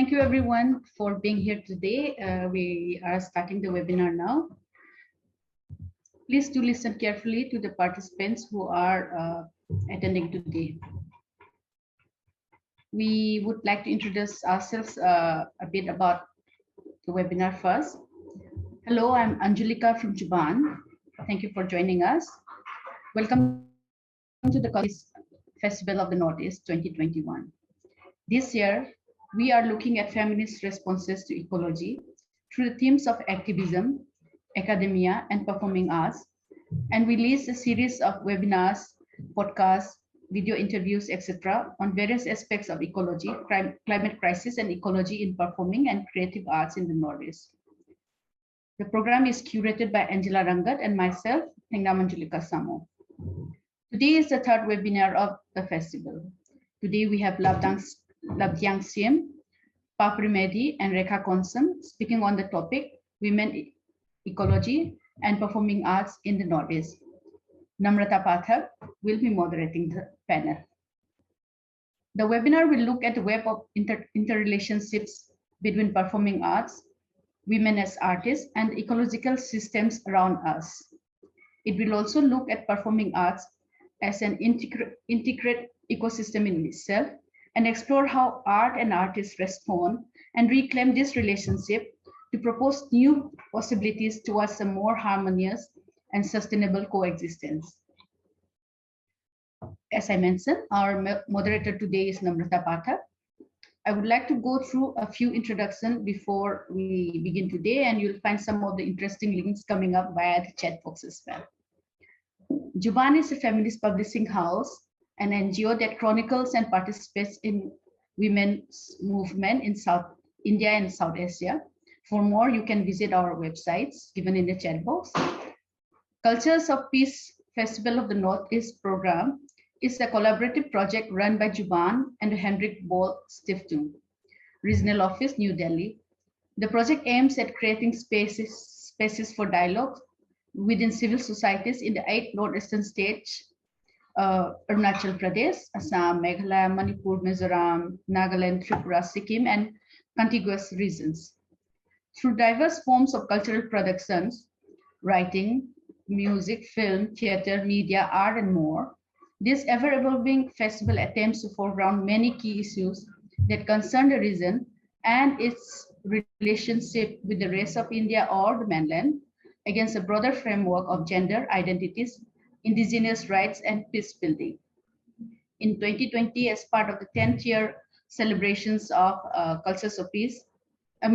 Thank you everyone for being here today. We are starting the webinar now. Please do listen carefully to the participants who are attending today. We would like to introduce ourselves a bit about the webinar first. Hello, I'm Angelika from Juban. Thank you for joining us. Welcome to the Festival of the Northeast 2021. This year, we are looking at feminist responses to ecology through the themes of activism, academia, and performing arts, and we release a series of webinars, podcasts, video interviews, etc., on various aspects of ecology, climate crisis, and ecology in performing and creative arts in the Northeast. The program is curated by Angela Rangat and myself, Tengam Angelika Samo. Today is the third webinar of the festival. Today we have Labdyang Siem, Papri Medi, and Rekha Konsam speaking on the topic Women, Ecology, and Performing Arts in the Northeast. Namrata Pathak will be moderating the panel. The webinar will look at the web of interrelationships between performing arts, women as artists, and ecological systems around us. It will also look at performing arts as an integrated ecosystem in itself and explore how art and artists respond and reclaim this relationship to propose new possibilities towards a more harmonious and sustainable coexistence. As I mentioned, our moderator today is Namrata Pathak. I would like to go through a few introductions before we begin today, and you'll find some of the interesting links coming up via the chat box as well. Juban is a feminist publishing house, an NGO that chronicles and participates in women's movement in South India and South Asia. For more, you can visit our websites given in the chat box. Cultures of Peace Festival of the Northeast program is a collaborative project run by Juban and the Hendrik Bol Stiftung, Regional Office, New Delhi. The project aims at creating spaces for dialogue within civil societies in the 8 northeastern states, Arunachal Pradesh, Assam, Meghalaya, Manipur, Mizoram, Nagaland, Tripura, Sikkim, and contiguous regions. Through diverse forms of cultural productions, writing, music, film, theater, media, art, and more, this ever-evolving festival attempts to foreground many key issues that concern the region and its relationship with the rest of India or the mainland against a broader framework of gender identities, indigenous rights, and peace building. In 2020, as part of the 10th year celebrations of Cultures of Peace, a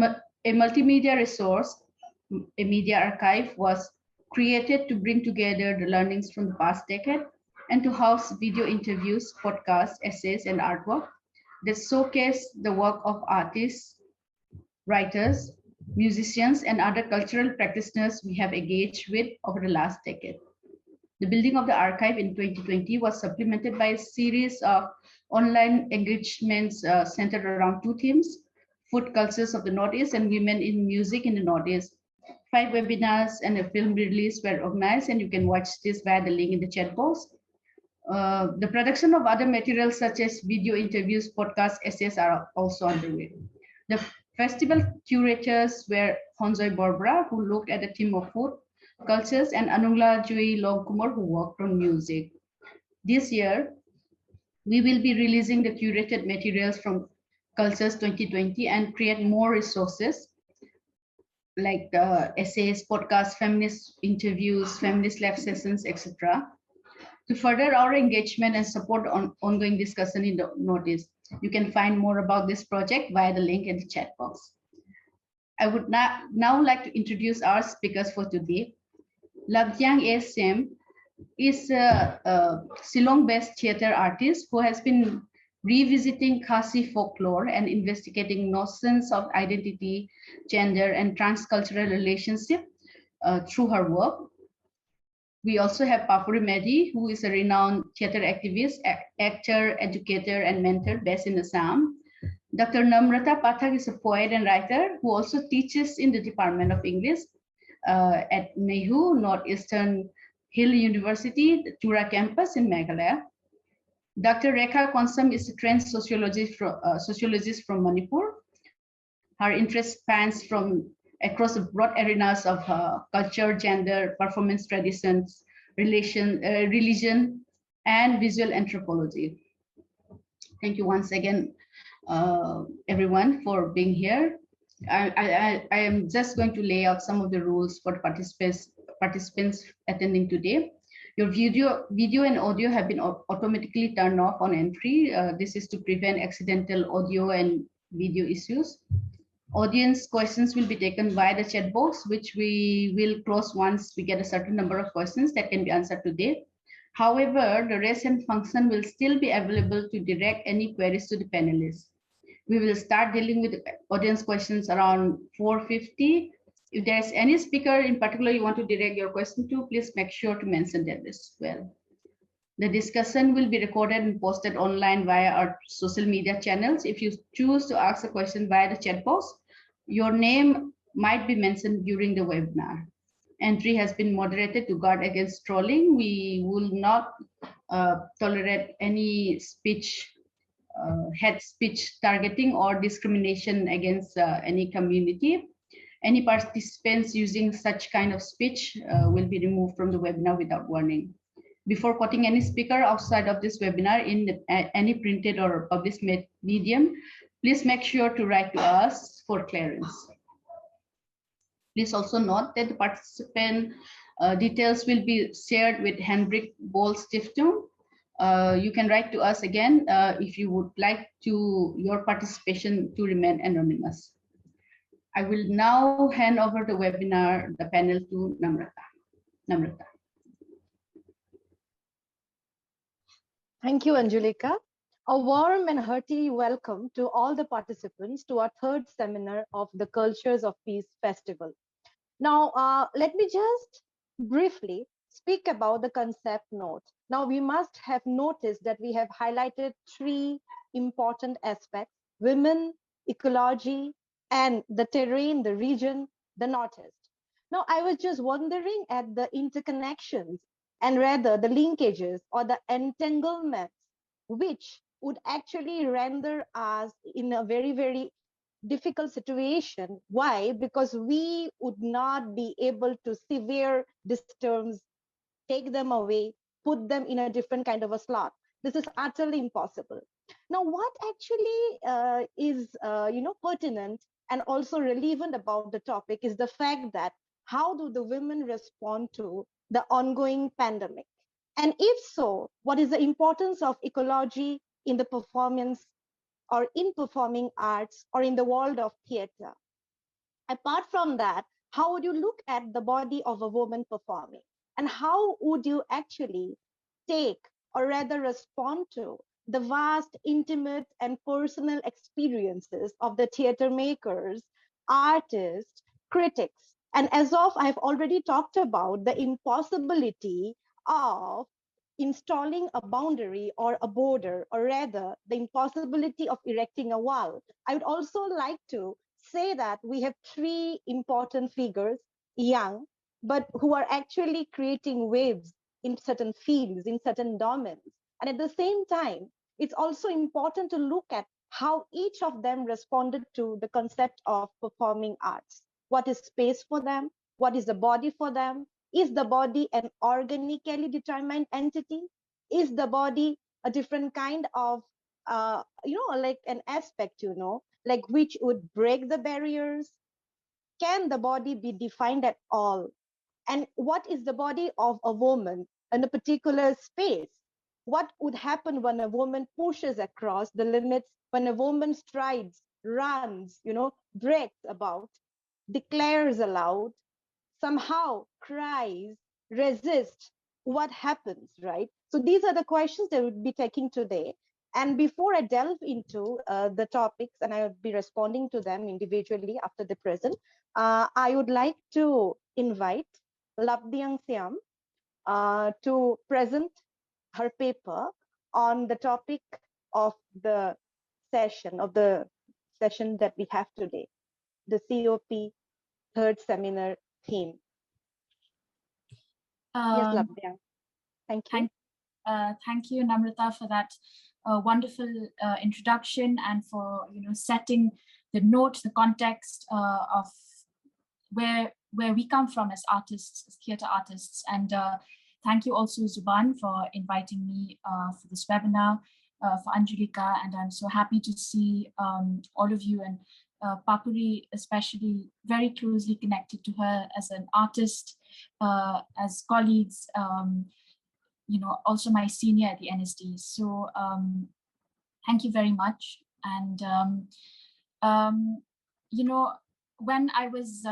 multimedia resource, a media archive, was created to bring together the learnings from the past decade and to house video interviews, podcasts, essays, and artwork that showcase the work of artists, writers, musicians, and other cultural practitioners we have engaged with over the last decade. The building of the archive in 2020 was supplemented by a series of online engagements centered around 2 themes: food cultures of the Northeast and women in music in the Northeast. 5 webinars and a film release were organized, and you can watch this via the link in the chat box. The production of other materials such as video interviews, podcasts, essays are also underway. The festival curators were Honjoy Borbra, who looked at the theme of food cultures, and Anungla Jui Longkumar, who worked on music. This year, we will be releasing the curated materials from Cultures 2020 and create more resources like essays, podcasts, feminist interviews, feminist lab sessions, etc. to further our engagement and support on ongoing discussion in the Northeast. You can find more about this project via the link in the chat box. I would now like to introduce our speakers for today. Labdyang Siem is a Shillong-based theater artist who has been revisiting Khasi folklore and investigating notions of identity, gender, and transcultural relationship through her work. We also have Papri Medi, who is a renowned theater activist, actor, educator, and mentor based in Assam. Dr. Namrata Pathak is a poet and writer who also teaches in the Department of English at Mehu, Northeastern Hill University, the Tura campus in Meghalaya. Dr. Rekha Konsam is a trained sociologist from Manipur Her interest spans from across the broad arenas of culture, gender, performance traditions, religion, and visual anthropology. Thank you once again, everyone, for being here. I am just going to lay out some of the rules for participants attending today. Your video and audio have been automatically turned off on entry. This is to prevent accidental audio and video issues. Audience questions will be taken via the chat box, which we will close once we get a certain number of questions that can be answered today. However, the raise hand function will still be available to direct any queries to the panelists. We will start dealing with audience questions around 4:50. If there's any speaker in particular you want to direct your question to, please make sure to mention that as well. The discussion will be recorded and posted online via our social media channels. If you choose to ask a question via the chat box, your name might be mentioned during the webinar. Entry has been moderated to guard against trolling. We will not tolerate any hate speech targeting or discrimination against any community. Any participants using such kind of speech will be removed from the webinar without warning. Before quoting any speaker outside of this webinar in any printed or published medium, please make sure to write to us for clearance. Please also note that the participant details will be shared with Hendrik Bol Stiftung. You can write to us again if you would like your participation to remain anonymous. I will now hand over the webinar, the panel to Namrata. Namrata. Thank you, Anjulika. A warm and hearty welcome to all the participants to our third seminar of the Cultures of Peace Festival. Now, let me just briefly speak about the concept note. Now, we must have noticed that we have highlighted three important aspects: women, ecology, and the terrain, the region, the Northeast. Now, I was just wondering at the interconnections and rather the linkages or the entanglements, which would actually render us in a very, very difficult situation. Why? Because we would not be able to sever these terms, take them away, put them in a different kind of a slot. This is utterly impossible. Now, what actually is pertinent and also relevant about the topic is the fact that how do the women respond to the ongoing pandemic? And if so, what is the importance of ecology in the performance or in performing arts or in the world of theater? Apart from that, how would you look at the body of a woman performing? And how would you actually take or rather respond to the vast, intimate, and personal experiences of the theater makers, artists, critics? And as of I've already talked about the impossibility of installing a boundary or a border, or rather the impossibility of erecting a wall. I would also like to say that we have three important figures, young, but who are actually creating waves in certain fields, in certain domains. And at the same time, it's also important to look at how each of them responded to the concept of performing arts. What is space for them? What is the body for them? Is the body an organically determined entity? Is the body a different kind of, like an aspect, like which would break the barriers? Can the body be defined at all? And what is the body of a woman in a particular space? What would happen when a woman pushes across the limits, when a woman strides, runs, breaks about, declares aloud, somehow cries, resists? What happens, right? So these are the questions that we'll be taking today. And before I delve into the topics, and I will be responding to them individually after the present, I would like to invite Labdiang Siam to present her paper on the topic of the session that we have today, the COP third seminar theme. Yes, Labdiang. Thank you. Thank you, Namrata, for that wonderful introduction and for setting note, the context of where we come from as artists, as theatre artists. And thank you also, Zuban, for inviting me for this webinar, for Anjulika, and I'm so happy to see all of you, and Papuri especially, very closely connected to her as an artist, as colleagues, you know, also my senior at the NSD. So thank you very much. And you know, when I was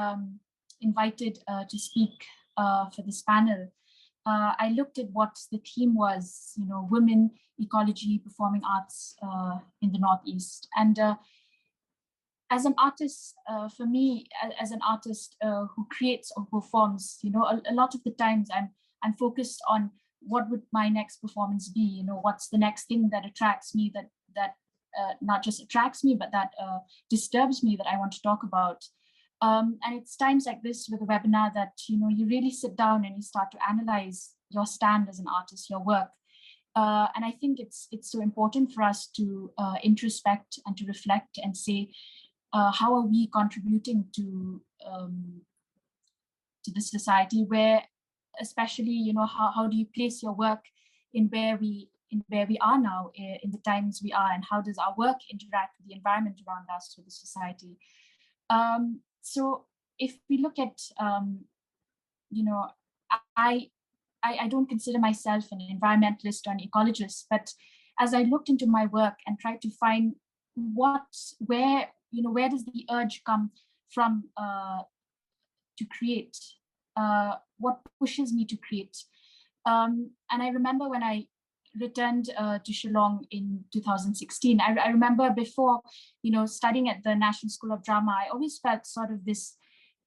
invited to speak for this panel, I looked at what the theme was, you know, women, ecology, performing arts in the Northeast. And as an artist, for me, as an artist who creates or performs, you know, a lot of the times I'm focused on what would my next performance be, you know, what's the next thing that attracts me, that not just attracts me, but that disturbs me, that I want to talk about. And it's times like this with a webinar that, you know, you really sit down and you start to analyze your stand as an artist, your work. And I think it's so important for us to introspect and to reflect and say, how are we contributing to the society, where, especially, you know, how do you place your work in where we are now, in the times we are, and how does our work interact with the environment around us, with the society? So if we look at, you know, I don't consider myself an environmentalist or an ecologist, but as I looked into my work and tried to find where does the urge come from to create, what pushes me to create. And I remember when I returned to Shillong in 2016, I remember before, you know, studying at the National School of Drama, I always felt sort of this,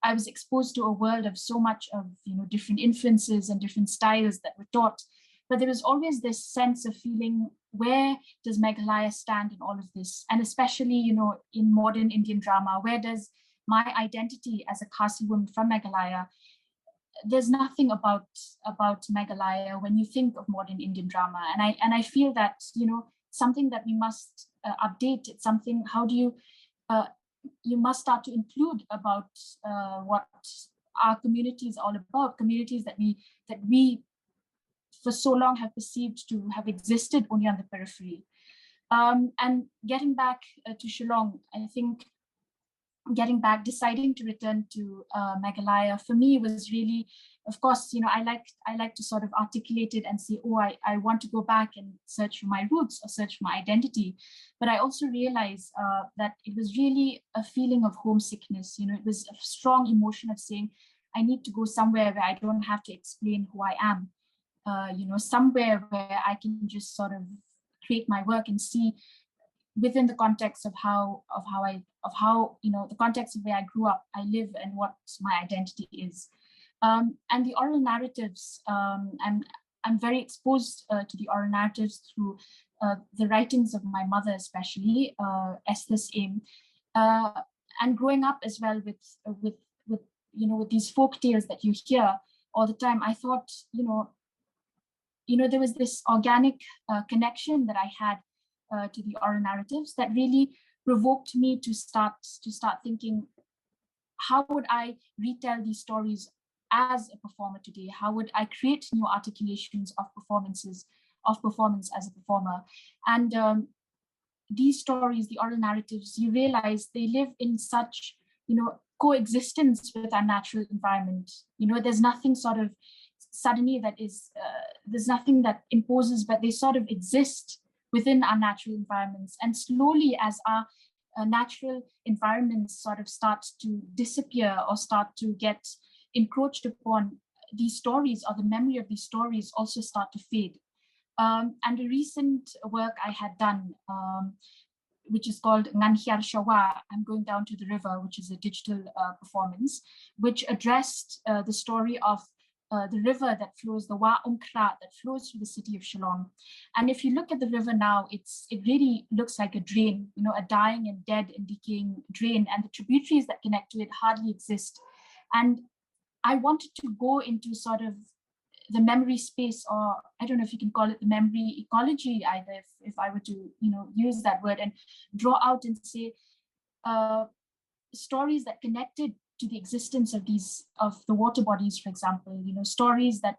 I was exposed to a world of so much of, you know, different influences and different styles that were taught. But there was always this sense of feeling, where does Meghalaya stand in all of this? And especially, you know, in modern Indian drama, where does my identity as a Khasi woman from Meghalaya, there's nothing about Meghalaya when you think of modern Indian drama. And I feel that, you know, something that we must update. It's something, how do you, you must start to include about what our community is all about, communities that we for so long have perceived to have existed only on the periphery. And getting back to Shillong, I think deciding to return to Meghalaya for me was really, of course, you know, I like to sort of articulate it and say, oh, I want to go back and search for my roots or search for my identity. But I also realized that it was really a feeling of homesickness. You know, it was a strong emotion of saying, I need to go somewhere where I don't have to explain who I am. You know, somewhere where I can just sort of create my work and see within the context of how you know, the context of where I grew up, I live, and what my identity is. And the oral narratives, I'm very exposed to the oral narratives through the writings of my mother, especially Esther's Aim, and growing up as well with you know, with these folk tales that you hear all the time. I thought, you know, there was this organic connection that I had to the oral narratives that really provoked me to start thinking, how would I retell these stories as a performer today? How would I create new articulations of performance as a performer? And these stories, the oral narratives, you realize they live in such, you know, coexistence with our natural environment. You know, there's nothing sort of suddenly that is, there's nothing that imposes, but they sort of exist within our natural environments. And slowly, as our natural environments sort of start to disappear or start to get encroached upon, these stories, or the memory of these stories, also start to fade. And the recent work I had done, which is called Nganhiar Shawa, I'm Going Down to the River, which is a digital performance, which addressed the story of the river that flows, the Wa Umkra, that flows through the city of Shillong. And if you look at the river now, it really looks like a drain, you know, a dying and dead and decaying drain, and the tributaries that connect to it hardly exist. And I wanted to go into sort of the memory space, or I don't know if you can call it the memory ecology either, if I were to, you know, use that word, and draw out and say, stories that connected to the existence of the water bodies, for example, stories that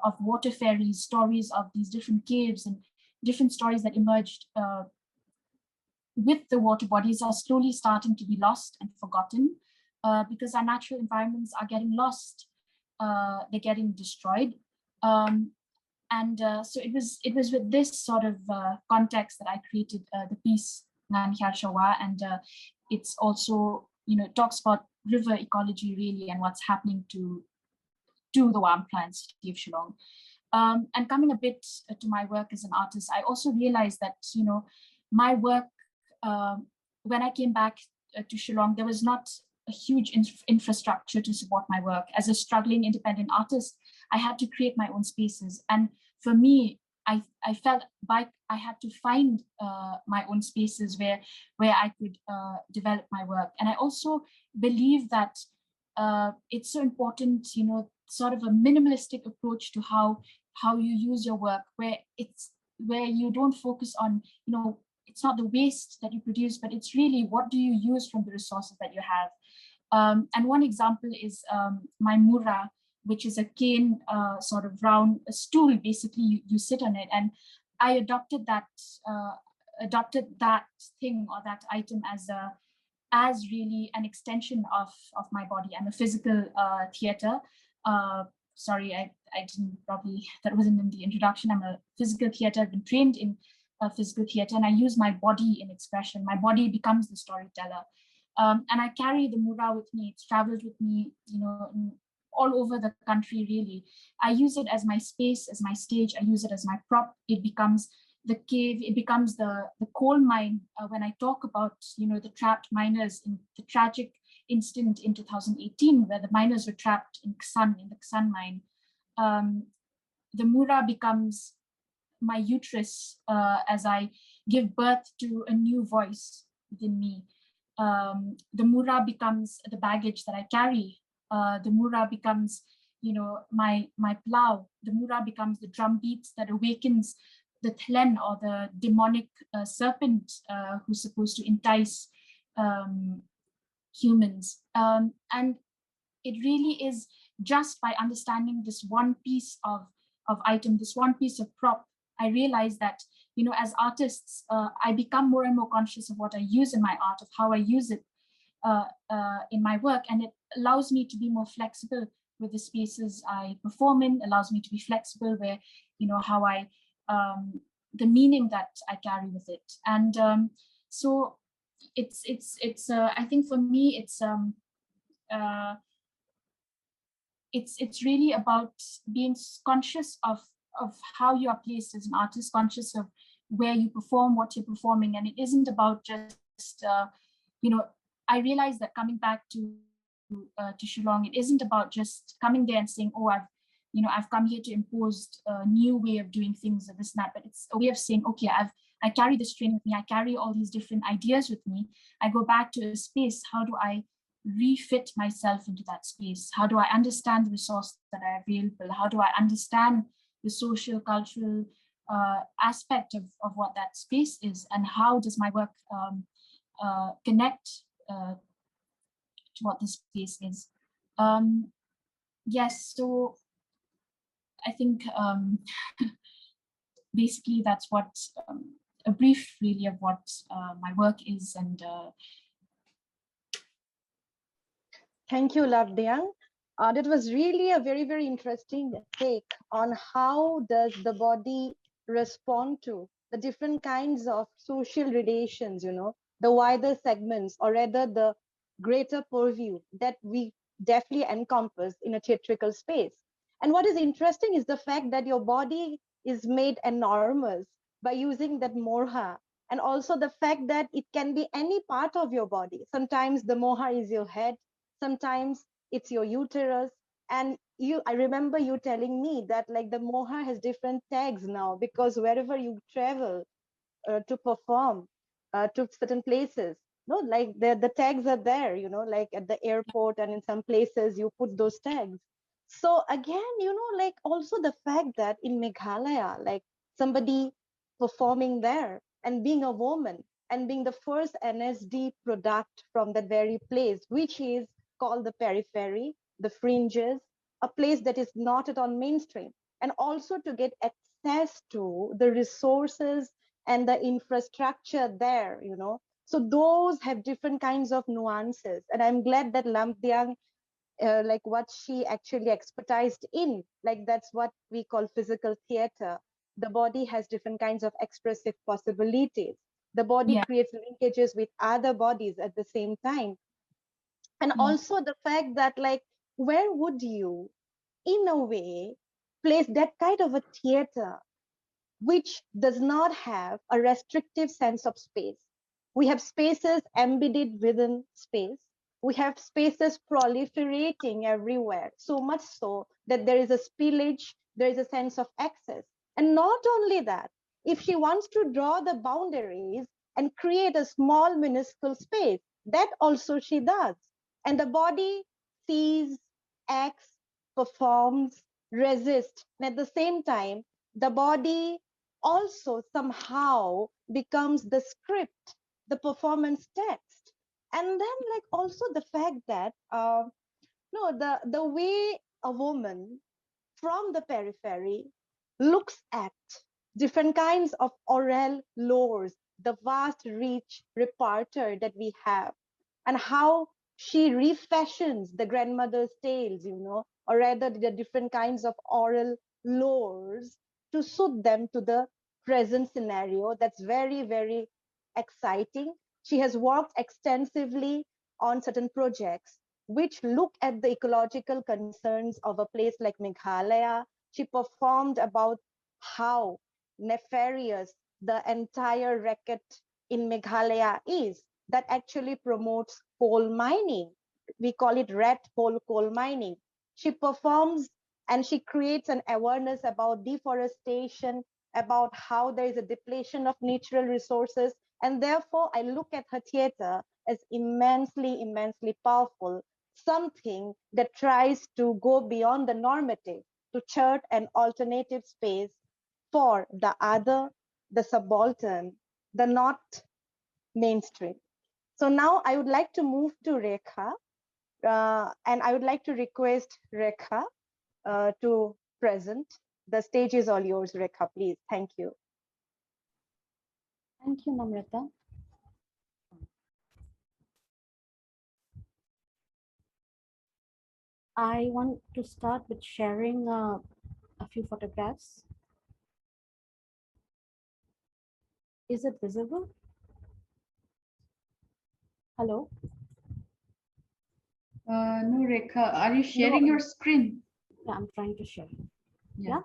of water fairies, stories of these different caves and different stories that emerged with the water bodies are slowly starting to be lost and forgotten, because our natural environments are getting lost. They're getting destroyed. So it was with this sort of context that I created the piece Ngan Khyar Shawa, and it's also, it talks about river ecology really and what's happening to the Wampla city of Shillong. And coming a bit to my work as an artist, I also realized that, my work, when I came back to Shillong, there was not a huge infrastructure to support my work. As a struggling independent artist, I had to create my own spaces. And for me, I felt like I had to find my own spaces where I could develop my work. And I also believe that it's so important, sort of a minimalistic approach to how you use your work, where you don't focus on, it's not the waste that you produce, but it's really what do you use from the resources that you have. And one example is my mura, which is a cane sort of round a stool. Basically, you sit on it, and I adopted that thing or that item as really an extension of my body. I'm a physical theater. Sorry, I didn't probably, that wasn't in the introduction. I'm a physical theater. I've been trained in physical theater, and I use my body in expression. My body becomes the storyteller. And I carry the mura with me. It's traveled with me, all over the country, really. I use it as my space, as my stage. I use it as my prop. It becomes the cave. It becomes the coal mine. When I talk about, the trapped miners in the tragic incident in 2018, where the miners were trapped in the Ksan mine, the mura becomes my uterus as I give birth to a new voice within me. The mura becomes the baggage that I carry. The mura becomes, my plow. The mura becomes the drum beats that awakens the Thlen, or the demonic serpent who's supposed to entice humans. And it really is just by understanding this one piece of item, this one piece of prop, I realize that, as artists, I become more and more conscious of what I use in my art, of how I use it in my work. And it allows me to be more flexible with the spaces I perform in, allows me to be flexible where, how I, the meaning that I carry with it. And so it's I think for me, it's really about being conscious of how you are placed as an artist, conscious of where you perform, what you're performing. And it isn't about just, I realize that coming back to Shillong, it isn't about just coming there and saying, oh, I've come here to impose a new way of doing things or this and that, but it's a way of saying, okay, I carry this training with me, I carry all these different ideas with me. I go back to a space, how do I refit myself into that space? How do I understand the resources that are available? How do I understand the social, cultural aspect of what that space is? And how does my work connect to what the space is? Yes, so I think basically that's what a brief really of what my work is. And thank you, Lavdiang. That was really a very, very interesting take on how does the body respond to the different kinds of social relations, the wider segments, or rather the greater purview that we definitely encompass in a theatrical space. And what is interesting is the fact that your body is made enormous by using that moha, and also the fact that it can be any part of your body. Sometimes the moha is your head, sometimes it's your uterus. And I remember you telling me that like the moha has different tags now, because wherever you travel to perform to certain places, no, like the tags are there, like at the airport, and in some places you put those tags. So again, like also the fact that in Meghalaya, like somebody performing there and being a woman, and being the first NSD product from that very place, which is called the periphery, the fringes, a place that is not at all mainstream, and also to get access to the resources and the infrastructure there, you know. So those have different kinds of nuances. And I'm glad that Lamdiang, like what she actually expertised in, like that's what we call physical theater. The body has different kinds of expressive possibilities. The body creates linkages with other bodies at the same time. And also the fact that, like, where would you, in a way, place that kind of a theater which does not have a restrictive sense of space? We have spaces embedded within space. We have spaces proliferating everywhere, so much so that there is a spillage, there is a sense of access. And not only that, if she wants to draw the boundaries and create a small, minuscule space, that also she does. And the body sees, acts, performs, resists. And at the same time, the body also somehow becomes the script, the performance text. And then, like, also the fact that no, the way a woman from the periphery looks at different kinds of oral lores, the vast rich repertoire that we have, and how she refashions the grandmother's tales, you know, or rather the different kinds of oral lores to suit them to the present scenario. That's very, very exciting. She has worked extensively on certain projects which look at the ecological concerns of a place like Meghalaya. She performed about how nefarious the entire racket in Meghalaya is, that actually promotes coal mining. We call it red hole coal mining. She performs and she creates an awareness about deforestation, about how there is a depletion of natural resources. And therefore, I look at her theater as immensely, immensely powerful, something that tries to go beyond the normative, to chart an alternative space for the other, the subaltern, the not mainstream. So now I would like to move to Rekha, and I would like to request Rekha to present. The stage is all yours, Rekha, please. Thank you. Thank you, Namrata. I want to start with sharing a few photographs. Is it visible? Hello? No, Rekha, are you sharing your screen? Yeah, I'm trying to share. Yeah.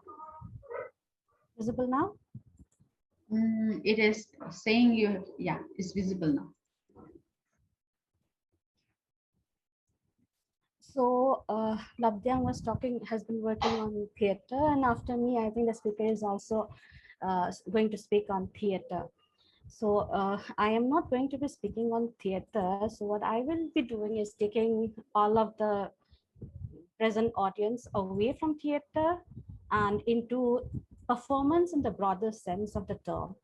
Visible now? It is saying you, yeah, it's visible now. So Labdyang was talking, has been working on theater, and after me, I think the speaker is also going to speak on theater. So I am not going to be speaking on theater. So what I will be doing is taking all of the present audience away from theater and into performance in the broader sense of the term.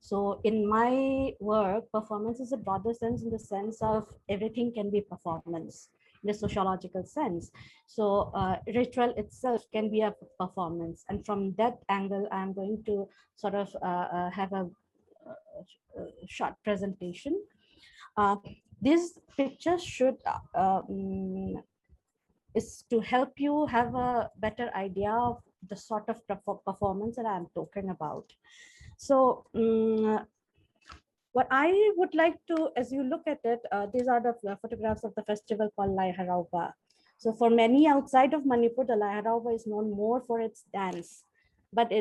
So in my work, performance is a broader sense in the sense of everything can be performance in the sociological sense. So ritual itself can be a performance. And from that angle, I'm going to sort of have a short presentation. This picture should is to help you have a better idea of the sort of performance that I'm talking about. So what I would like to, as you look at it, these are the photographs of the festival called Lai Harauba. So for many outside of Manipur, the Lai Harauba is known more for its dance. But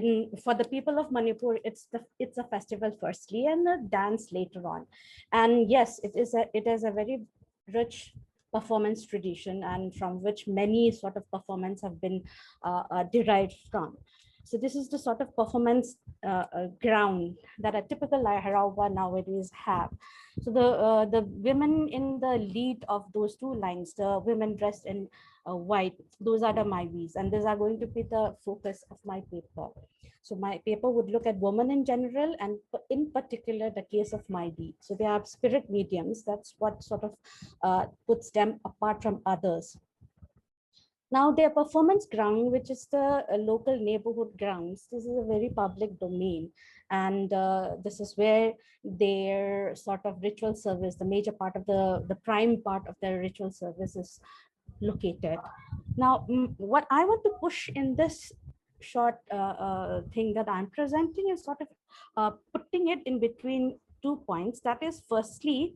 for the people of Manipur, it's a festival firstly and a dance later on. And yes, it is a very rich performance tradition, and from which many sort of performance have been derived from. So this is the sort of performance ground that a typical Lai Harauba nowadays have. So the women in the lead of those two lines, the women dressed in white, those are the Maivis, and these are going to be the focus of my paper. So my paper would look at women in general, and in particular the case of Maivi. So they are spirit mediums. That's what sort of puts them apart from others. Now their performance ground, which is the local neighborhood grounds, this is a very public domain. And this is where their sort of ritual service, the major part of the prime part of their ritual service is located. Now, what I want to push in this short thing that I'm presenting is sort of putting it in between 2 points. That is, firstly,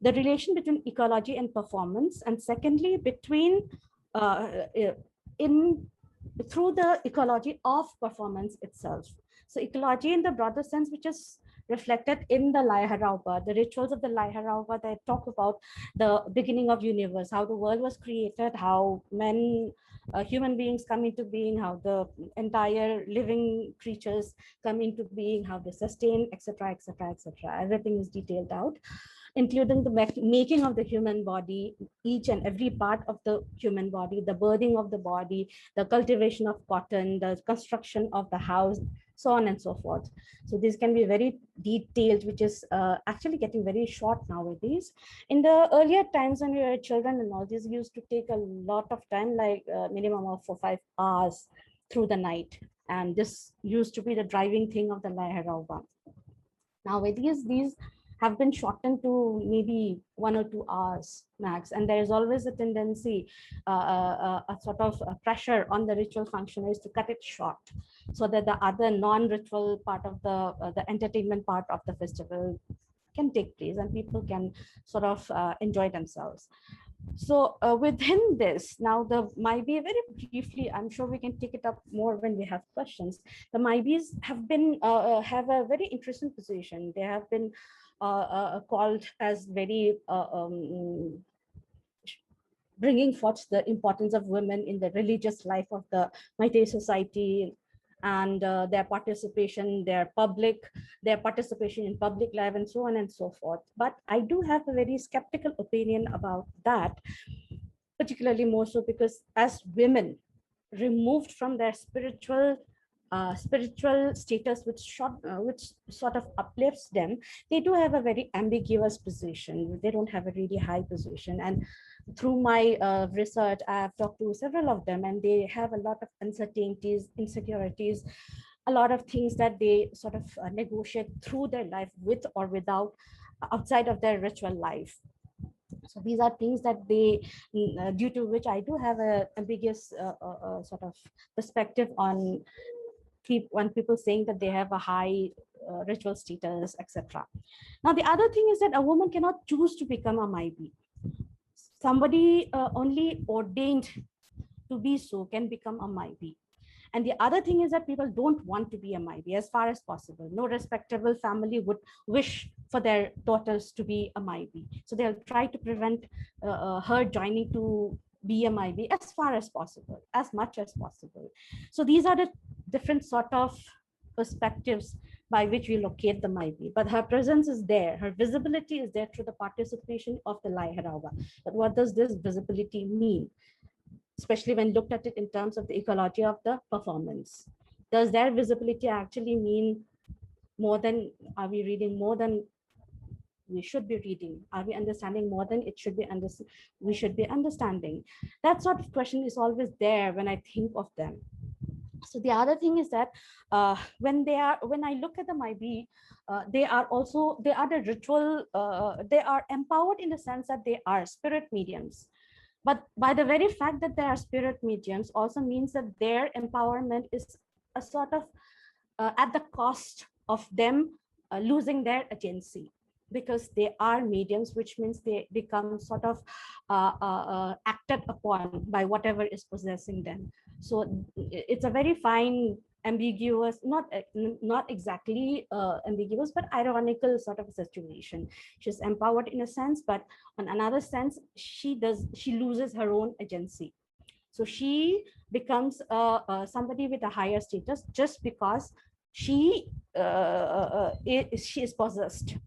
the relation between ecology and performance, and secondly, between through the ecology of performance itself. So ecology in the broader sense, which is reflected in the Lai Harauba, the rituals of the Lai Harauba that talk about the beginning of universe, how the world was created, how human beings come into being, how the entire living creatures come into being, how they sustain, etc., etc., etc. Everything is detailed out, including the making of the human body, each and every part of the human body, the birthing of the body, the cultivation of cotton, the construction of the house, so on and so forth. So this can be very detailed, which is actually getting very short nowadays. In the earlier times when we were children and all, this used to take a lot of time, like minimum of 4-5 hours through the night. And this used to be the driving thing of the Lai Harauba. Nowadays, these have been shortened to maybe 1 or 2 hours max. And there is always a tendency, a sort of pressure on the ritual functionaries to cut it short, so that the other non-ritual part of the entertainment part of the festival can take place and people can sort of enjoy themselves. So within this, now the Maibi, very briefly, I'm sure we can take it up more when we have questions. The Maibis have been have a very interesting position. They have been called as very bringing forth the importance of women in the religious life of the Meitei society, and their participation, their participation in public life, and so on and so forth. But I do have a very skeptical opinion about that, particularly more so because as women removed from their spiritual status, which sort of uplifts them, they do have a very ambiguous position. They don't have a really high position. And through my research, I have talked to several of them, and they have a lot of uncertainties, insecurities, a lot of things that they sort of negotiate through their life with or without, outside of their ritual life. So these are things that they, due to which I do have a ambiguous sort of perspective on people saying that they have a high ritual status, etc. Now, the other thing is that a woman cannot choose to become a Maibi. Somebody only ordained to be so can become a Maibi. And the other thing is that people don't want to be a Maibi as far as possible. No respectable family would wish for their daughters to be a Maibi. So they'll try to prevent her joining to be a Maibi as far as possible, as much as possible. So these are the different sort of perspectives by which we locate the Maibi. But her presence is there, her visibility is there through the participation of the Lai Harauba. But what does this visibility mean? Especially when looked at it in terms of the ecology of the performance. Does their visibility actually mean more than, are we reading more than we should be reading? Are we understanding more than it should be we should be understanding? That sort of question is always there when I think of them. So the other thing is that when I look at the Maibi, they are the ritual, they are empowered in the sense that they are spirit mediums. But by the very fact that they are spirit mediums also means that their empowerment is a sort of at the cost of them losing their agency, because they are mediums, which means they become sort of acted upon by whatever is possessing them. So it's a very fine, ambiguous, not exactly ambiguous, but ironical sort of a situation. She's empowered in a sense, but on another sense, she loses her own agency. So she becomes somebody with a higher status just because she is possessed.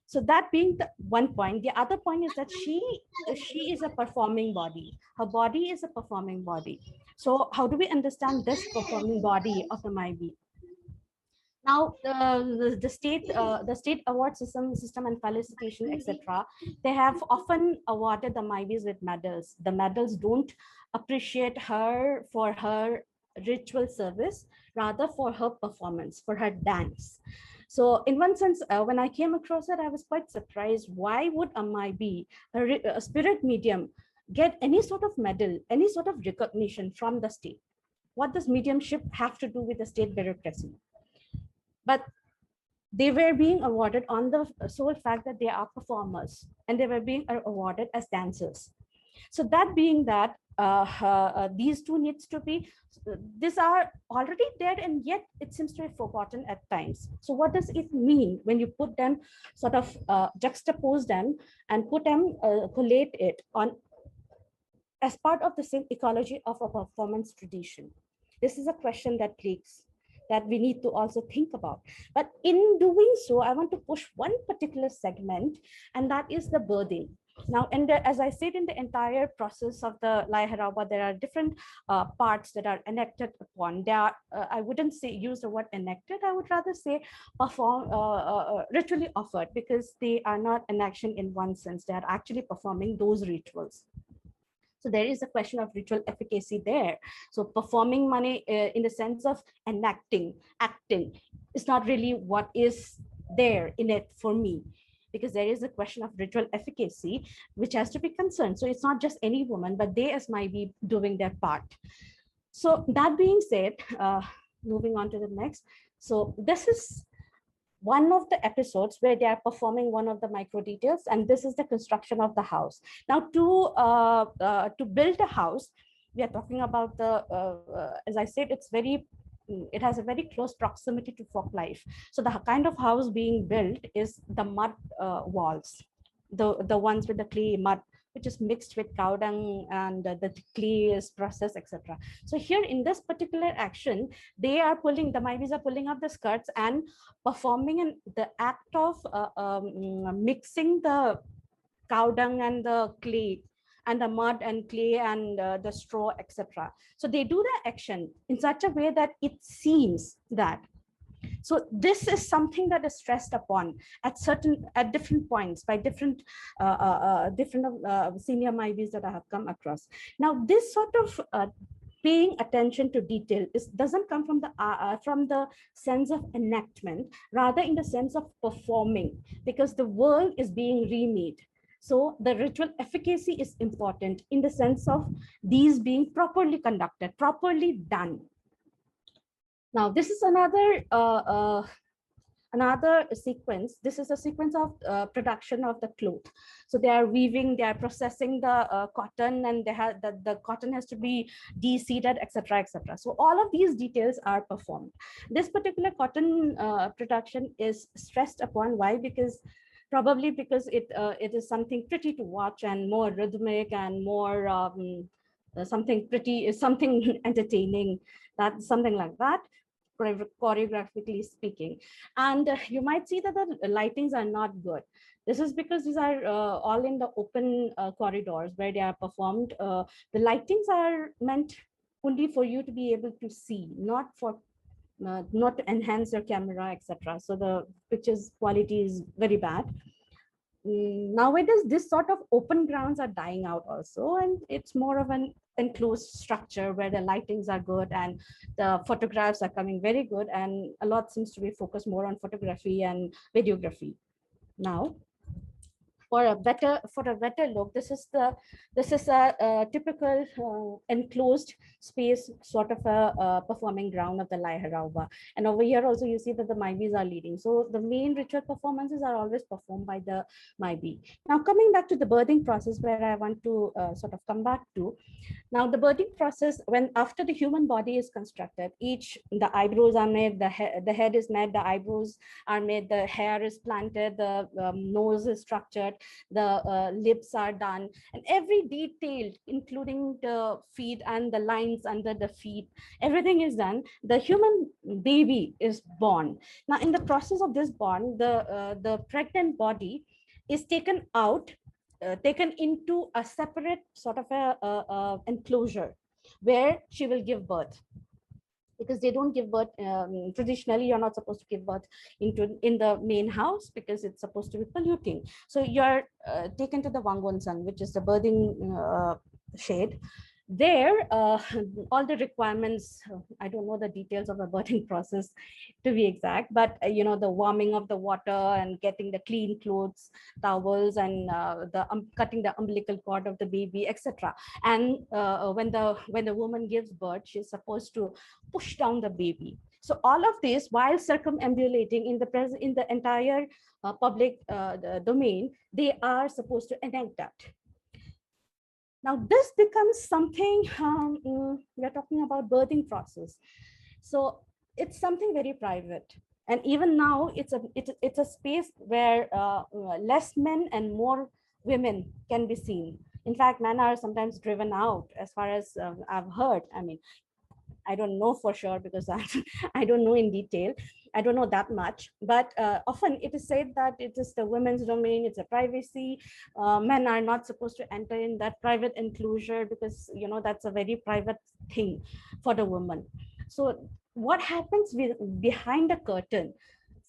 So that being the one point, the other point is that she is a performing body. Her body is a performing body. So how do we understand this performing body of the Maibi? Now, the state award system and felicitation, etc., they have often awarded the Maibis with medals. The medals don't appreciate her for her ritual service, rather for her performance, for her dance. So in one sense, when I came across it, I was quite surprised. Why would a Maibi, a spirit medium, get any sort of medal, any sort of recognition from the state? What does mediumship have to do with the state bureaucracy? But they were being awarded on the sole fact that they are performers, and they were being awarded as dancers. So that being that, these two needs to be, these are already there, and yet it seems to be forgotten at times. So what does it mean when you put them, sort of juxtapose them and put them, collate it on as part of the same ecology of a performance tradition? This is a question that plagues, that we need to also think about. But in doing so, I want to push one particular segment, and that is the birthing. Now, and as I said, in the entire process of the Lai Harawa, there are different parts that are enacted upon. They are, I wouldn't say use the word enacted, I would rather say perform, ritually offered, because they are not an action in one sense. They are actually performing those rituals. So there is a question of ritual efficacy there. So performing money in the sense of enacting, acting, is not really what is there in it for me, because there is a question of ritual efficacy which has to be concerned. So it's not just any woman, but they as might be doing their part. So that being said, moving on to the next. So this is one of the episodes where they are performing one of the micro details, and this is the construction of the house. Now, to build a house, we are talking about the, as I said, it has a very close proximity to folk life. So the kind of house being built is the mud walls, the ones with the clay mud, which is mixed with cow dung, and the clay is processed, etc. So here in this particular action, they are pulling, the Maibis are pulling up the skirts and performing the act of mixing the cow dung and the clay, and the mud and clay and the straw, etc. So they do the action in such a way that it seems that. So this is something that is stressed upon at different points by different senior Maibis that I have come across. Now, this sort of paying attention to detail doesn't come from the sense of enactment, rather in the sense of performing, because the world is being remade. So the ritual efficacy is important in the sense of these being properly conducted, properly done. Now, this is another sequence. This is a sequence of production of the cloth. So they are weaving, they are processing the cotton, and they have the cotton has to be de-seeded, etc., etc. So all of these details are performed. This particular cotton production is stressed upon. Why? Because probably because it is something pretty to watch, and more rhythmic, and more something pretty, something entertaining, that's something like that, choreographically speaking. And you might see that the lightings are not good. This is because these are all in the open corridors where they are performed. The lightings are meant only for you to be able to see, not for not to enhance your camera, etc. So the pictures quality is very bad. Nowadays, this sort of open grounds are dying out also, and it's more of an enclosed structure where the lightings are good and the photographs are coming very good, and a lot seems to be focused more on photography and videography now. For a better look, this is a typical enclosed space, sort of a performing ground of the Lai Harawa. And over here also you see that the Maibis are leading. So the main ritual performances are always performed by the Maibi. Now coming back to the birthing process, where I want to sort of come back to. Now the birthing process, when after the human body is constructed, the eyebrows are made, the head is made, the eyebrows are made, the hair is planted, the nose is structured. like the lips are done, and every detail, including the feet and the lines under the feet, everything is done. The human baby is born. Now, in the process of this born, the pregnant body is taken out, taken into a separate sort of a enclosure where she will give birth, because they don't give birth traditionally. You're not supposed to give birth in the main house because it's supposed to be polluting. So you're taken to the Wangwon-san, which is the birthing shade. There, all the requirements, I don't know the details of the birthing process to be exact, but you know, the warming of the water and getting the clean clothes, towels, and cutting the umbilical cord of the baby, etc. And when the woman gives birth, she's supposed to push down the baby. So all of this, while circumambulating in the entire public domain, they are supposed to enact that. Now this becomes something, we're talking about birthing process. So it's something very private. And even now, it's a space where less men and more women can be seen. In fact, men are sometimes driven out, as far as I've heard. I mean, I don't know for sure because I don't know in detail. I don't know that much, but often it is said that it is the women's domain, it's a privacy. Men are not supposed to enter in that private enclosure because, you know, that's a very private thing for the woman. So what happens behind the curtain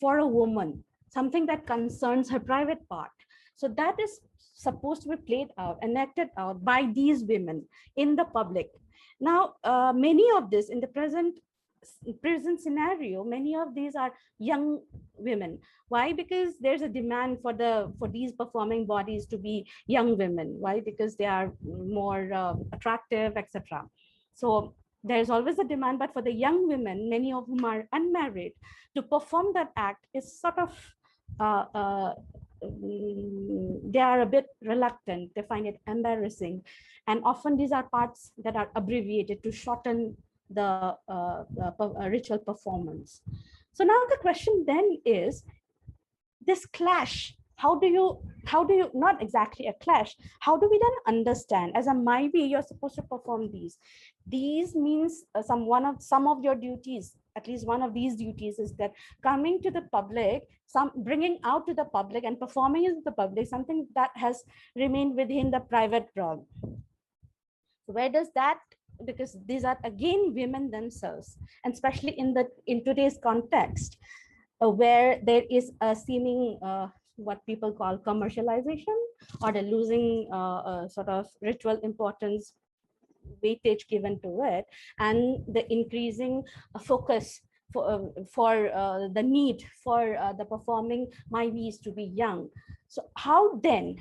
for a woman, something that concerns her private part. So that is supposed to be played out, enacted out by these women in the public. Now, many of this in the present scenario, many of these are young women. Why? Because there's a demand for these performing bodies to be young women. Why? Because they are more attractive, etc. So there's always a demand, but for the young women, many of whom are unmarried, to perform that act is sort of they are a bit reluctant. They find it embarrassing, and often these are parts that are abbreviated to shorten the ritual performance. So now the question then is, this clash, how do you, not exactly a clash, how do we then understand, as a Maibi, you're supposed to perform these means some of your duties, at least one of these duties is that coming to the public, bringing out to the public and performing in the public something that has remained within the private realm. So where does that, because these are again women themselves, and especially in today's context, where there is a seeming what people call commercialization, or the losing sort of ritual importance, weightage given to it, and the increasing focus for the need for the performing Maibis to be young. So how then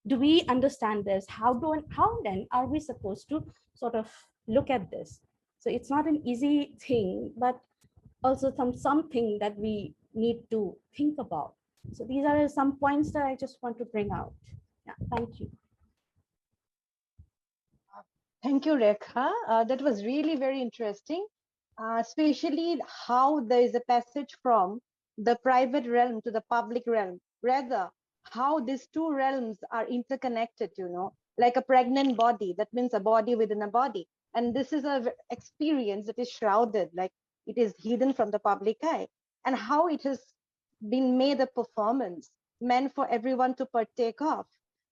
do we understand this? How then are we supposed to sort of look at this? So it's not an easy thing, but also something that we need to think about. So these are some points that I just want to bring out. Yeah, thank you. Thank you, Rekha. That was really very interesting, especially how there is a passage from the private realm to the public realm. Rather, how these two realms are interconnected, you know, like a pregnant body. That means a body within a body. And this is an experience that is shrouded, like it is hidden from the public eye. And how it has been made a performance meant for everyone to partake of.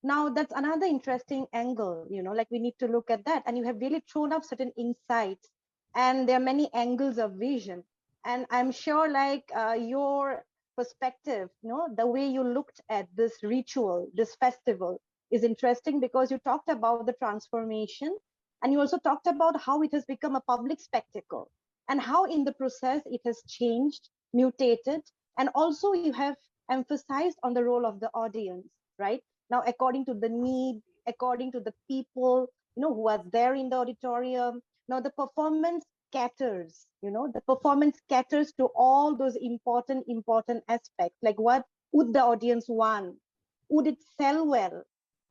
Now, that's another interesting angle, you know, like we need to look at that. And you have really thrown up certain insights, and there are many angles of vision. And I'm sure like your perspective, you know, the way you looked at this ritual, this festival is interesting, because you talked about the transformation, and you also talked about how it has become a public spectacle, and how in the process it has changed, mutated, and also you have emphasized on the role of the audience, right? Now, according to the need, according to the people, you know, who are there in the auditorium, now the performance caters, you know, the performance caters to all those important aspects, like what would the audience want? Would it sell well?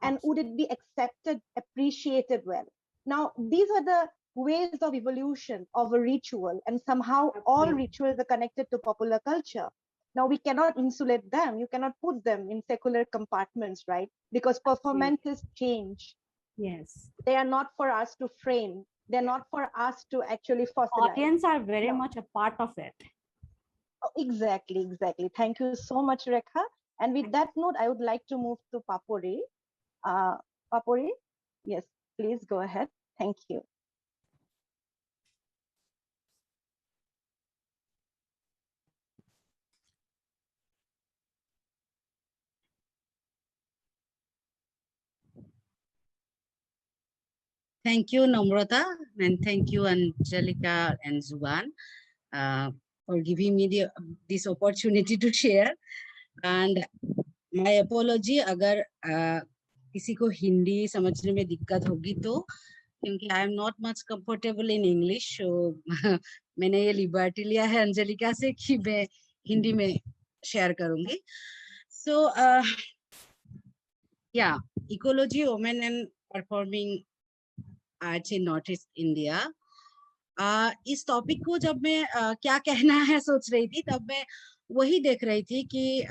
And would it be accepted, appreciated well? Now, these are the ways of evolution of a ritual, and somehow all rituals are connected to popular culture. Now we cannot insulate them. You cannot put them in secular compartments, right? Because performances change. Yes. They are not for us to frame. They're not for us to actually fossilize. Audience are very No. much a part of it. Oh, exactly, exactly. Thank you so much, Rekha. And with that note, I would like to move to Papuri. Papuri, yes, please go ahead. Thank you. Thank you, Namrata, and thank you, Angelica and Zuban, for giving me this opportunity to share. And my apology अगर किसी को हिंदी समझने में दिक्कत होगी तो, क्योंकि I am not much comfortable in English, so मैंने ये लिबर्टी लिया है अंजलिका से कि मैं हिंदी में शेयर करूंगी. So yeah, ecology, women and performing arts in Northeast India. इस टॉपिक को जब मैं क्या कहना है सोच रही थी, तब मैं वही देख रही थी कि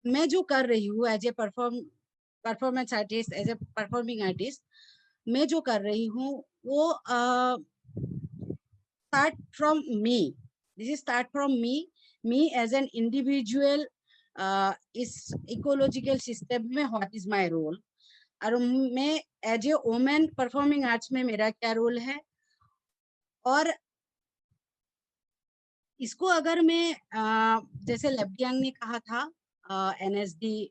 मैं जो कर रही हूँ as a performance artist, as a performing artist, मैं जो कर रही हूँ वो start from me. This is start from me as an individual. इस इकोलॉजिकल सिस्टम में व्हाट इज माय रोल, और मैं as a women performing arts में मेरा क्या रोल है. और इसको अगर मैं जैसे लेब्डियांग ने कहा था, एनएसडी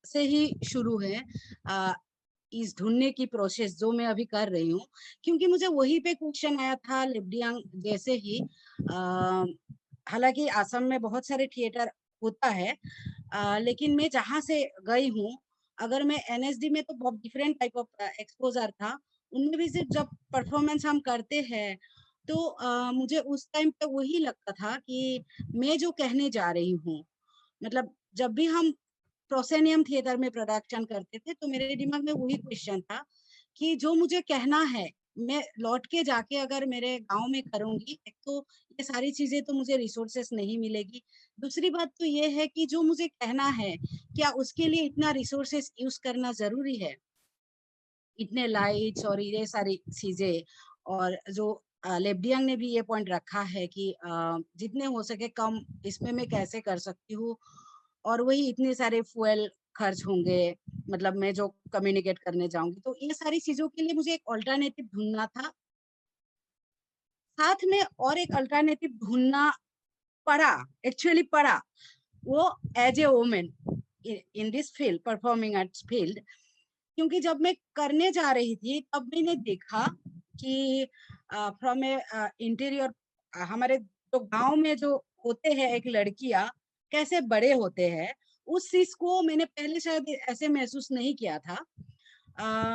से ही शुरू है इस ढूंढने की प्रोसेस जो मैं अभी कर रही हूँ, क्योंकि मुझे वही पे क्वेश्चन आया था लेब्डियांग जैसे ही. हालांकि असम में बहुत सारे थिएटर होता है, लेकिन मैं जहाँ से गई हूँ, अगर मैं एनएसडी में तो बहुत डिफरेंट टाइप ऑफ एक्सपोजर था. उनमें भी सिर्फ जब परफॉर्मेंस हम करते हैं तो मुझे उस टाइम पे वही लगता था कि मैं जो कहने जा रही हूँ, मतलब जब भी हम प्रोसेनियम थिएटर में प्रोडक्शन करते थे तो मेरे दिमाग में वही क्वेश्चन था कि जो मुझे कहना है, मैं लौट के जाके अगर मेरे गांव में करूंगी, एक तो ये सारी चीजें तो मुझे रिसोर्सेस नहीं मिलेगी. दूसरी बात तो ये है कि जो मुझे कहना है, क्या उसके लिए इतना रिसोर्सेस यूज करना जरूरी है, इतने लाइट्स और ये सारी चीजें. और जो लेब्डियांग ने भी ये पॉइंट रखा है कि जितने हो सके कम इसमें मैं कैसे कर सकती हूँ, और वही इतने सारे फ्यूल खर्च होंगे, मतलब मैं जो कम्युनिकेट करने जाऊंगी, तो ये सारी चीजों के लिए मुझे एक अल्टरनेटिव ढूंढना था. साथ में और एक अल्टरनेटिव ढूंढना पड़ा, वो as a women in this field, performing arts field. क्योंकि जब मैं करने जा रही थी तब मैंने देखा कि फ्रॉम ए इंटीरियर, हमारे जो गांव में जो होते हैं एक लड़कियां कैसे बड़े होते हैं, उस चीज को मैंने पहले शायद ऐसे महसूस नहीं किया था.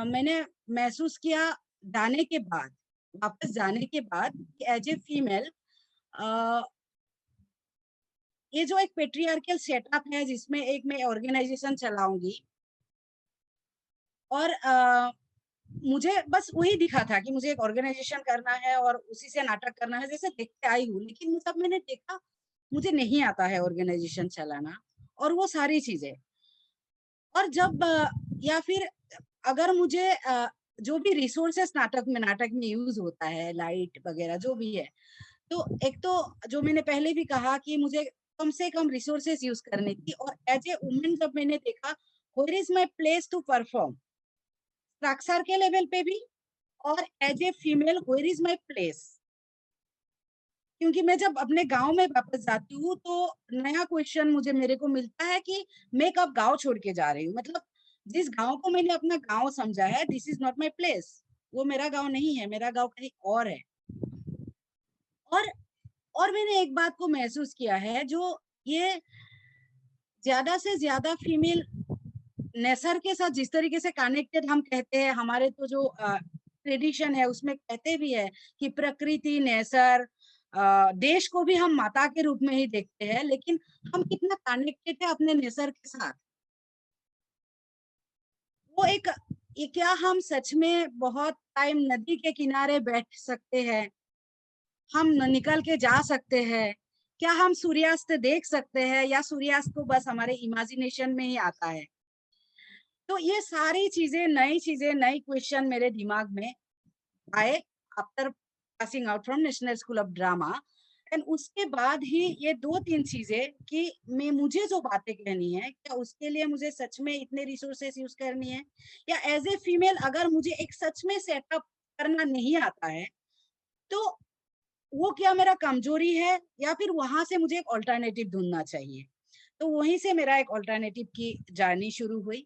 मैंने महसूस किया जाने के बाद, वापस जाने के बाद, एज ए फीमेल ये जो एक पेट्रियार्कल सेटअप है जिसमें एक मैं ऑर्गेनाइजेशन चलाऊंगी, और मुझे बस वही दिखा था कि मुझे एक ऑर्गेनाइजेशन करना है और उसी से नाटक करना है, जैसे देखते आई हूँ. लेकिन जब मैंने देखा मुझे नहीं आता है ऑर्गेनाइजेशन चलाना और वो सारी चीजें. और जब या फिर अगर मुझे जो भी रिसोर्सेस नाटक में यूज होता है, लाइट वगैरह जो भी है, तो एक तो जो मैंने पहले भी कहा कि मुझे कम से कम रिसोर्सेस यूज करनी थी. और एज ए वुमेन जब मैंने देखा where is my place to perform, structure के लेवल पे भी, और as a female where is my place. क्योंकि मैं जब अपने गांव में वापस जाती हूँ तो नया क्वेश्चन मेरे को मिलता है कि मैं कब गांव छोड़ के जा रही हूँ. मतलब जिस गांव को मैंने अपना गांव समझा है, this is not my place, वो मेरा गांव नहीं है, मेरा गांव कहीं और है. और मैंने एक बात को महसूस किया है, जो ये ज्यादा से ज्यादा फीमेल नेचर के साथ जिस तरीके से कनेक्टेड हम कहते हैं, हमारे तो जो ट्रेडिशन है उसमें कहते भी है कि प्रकृति, नेचर, देश को भी हम माता के रूप में ही देखते हैं, लेकिन हम कितना कनेक्टेड है अपने नेचर के साथ. वो एक, क्या हम सच में बहुत टाइम नदी के किनारे बैठ सकते हैं हम निकल के जा सकते हैं? क्या हम सूर्यास्त देख सकते हैं, या सूर्यास्त को बस हमारे इमेजिनेशन में ही आता है? तो ये सारी चीजें, नई क्वेश्चन मेरे दिमाग में आए after passing out from national school of drama. And उसके बाद ही ये 2-3 चीजें कि मैं मुझे जो बातें कहनी है, क्या उसके लिए मुझे सच में इतने रिसोर्सेस यूज करनी है, या एज ए फीमेल अगर मुझे एक सच में सेटअप करना नहीं आता है, तो वो क्या मेरा कमजोरी है, या फिर वहां से मुझे एक ऑल्टरनेटिव ढूंढना चाहिए। तो वहीं से मेरा एक ऑल्टरनेटिव की जर्नी शुरू हुई।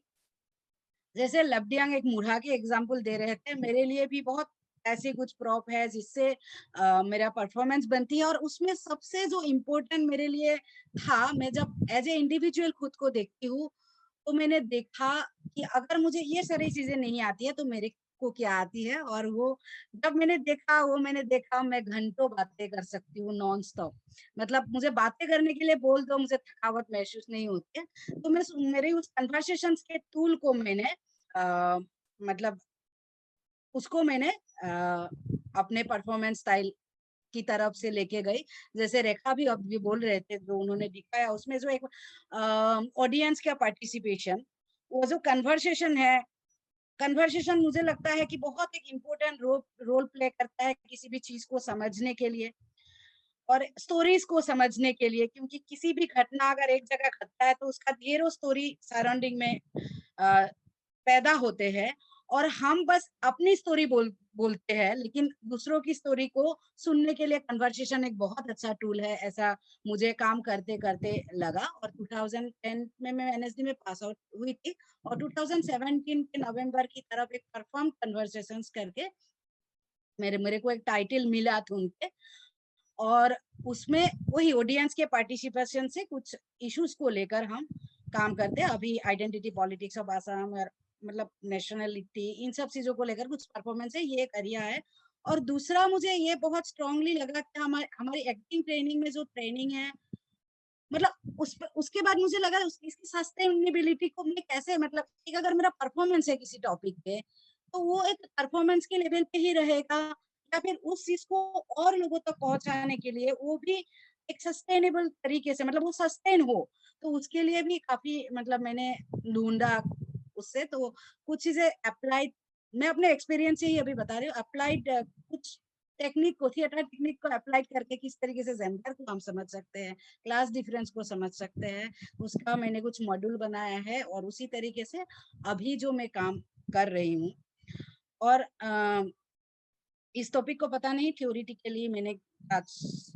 जैसे लबडियांग एक मुरहा के एग्जाम्पल दे रहे थे, मेरे लिए भी बहुत ऐसी कुछ प्रॉप है जिससे मेरा परफॉर्मेंस बनती है। और उसमें सबसे जो इम्पोर्टेंट मेरे लिए था, मैं जब एज ए इंडिविजुअल खुद को देखती हूँ, तो मैंने देखा कि अगर मुझे ये सारी चीजें नहीं आती है तो मेरे को क्या आती है। और वो जब मैंने देखा मैं घंटों बातें कर सकती हूँ नॉन स्टॉप। मतलब मुझे बातें करने के लिए बोल दो, मुझे थकावट महसूस नहीं होती है। तो मैं मेरे उस कन्वर्सेशन के टूल को मैंने मतलब उसको मैंने अपने परफॉर्मेंस स्टाइल की तरफ से लेके गई। जैसे रेखा भी अभी बोल रहे थे, जो उन्होंने दिखाया उसमें जो एक ऑडियंस का पार्टिसिपेशन, वो जो कन्वर्सेशन है, कन्वर्सेशन मुझे लगता है कि बहुत एक इम्पोर्टेंट रोल प्ले करता है किसी भी चीज को समझने के लिए और स्टोरीज को समझने के लिए। क्योंकि किसी भी घटना अगर एक जगह घटता है तो उसका ढेरों स्टोरी सराउंडिंग में पैदा होते हैं, और हम बस अपनी स्टोरी बोलते हैं, लेकिन दूसरों की स्टोरी को सुनने के लिए कन्वर्सेशन एक बहुत अच्छा टूल है, ऐसा मुझे काम करते करते लगा। और 2010 में मैं एनएसडी में पास आउट हुई थी, और 2017 के नवंबर की तरफ एक परफॉर्म कन्वर्सेशंस करके मेरे को एक टाइटल मिला था उनके। और उसमें वही ऑडियंस के पार्टिसिपेशन से कुछ इश्यूज को लेकर हम काम करते हैं। अभी आइडेंटिटी पॉलिटिक्स ऑफ आसाम और मतलब नेशनलिटी, इन सब चीजों को लेकर कुछ परफॉर्मेंस है, ये करिया है। और दूसरा मुझे ये बहुत स्ट्रांगली लगा कि हमारी एक्टिंग ट्रेनिंग में जो ट्रेनिंग है, मतलब उसके बाद मुझे लगा इसकी सस्टेनेबिलिटी को मैं कैसे, मतलब एक अगर मेरा परफॉर्मेंस है किसी टॉपिक पे, तो वो एक परफॉर्मेंस के लेवल पे ही रहेगा, या फिर उस चीज को और लोगों तक पहुंचाने के लिए वो भी एक सस्टेनेबल तरीके से, मतलब वो सस्टेन हो। तो उसके लिए भी काफी मतलब मैंने ढूंढा उससे। तो कुछ चीजें अप्लाइड, मैं अपने एक्सपीरियंस से ही अभी बता रही हूँ, अप्लाइड कुछ टेक्निक को, थिएटर टेक्निक को अप्लाई करके किस तरीके से जेंडर को हम समझ सकते हैं, क्लास डिफरेंस को समझ सकते हैं, उसका मैंने कुछ मॉड्यूल बनाया है। और उसी तरीके से अभी जो मैं काम कर रही हूँ, और इस टॉपिक को पता नहीं थ्योरेटिकली मैंने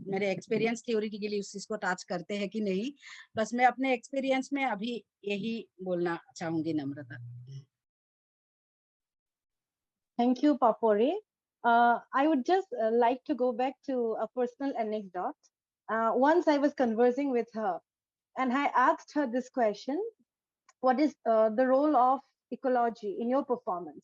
मेरे एक्सपीरियंस थ्योरेटिकली उस चीज को टच करते हैं कि नहीं, बस मैं अपने एक्सपीरियंस में अभी यही बोलना चाहूंगी नम्रता। Thank you, Papori. I would just like to go back to a personal anecdote. Once I was conversing with her, and I asked her this question: what is the role of ecology in your performance?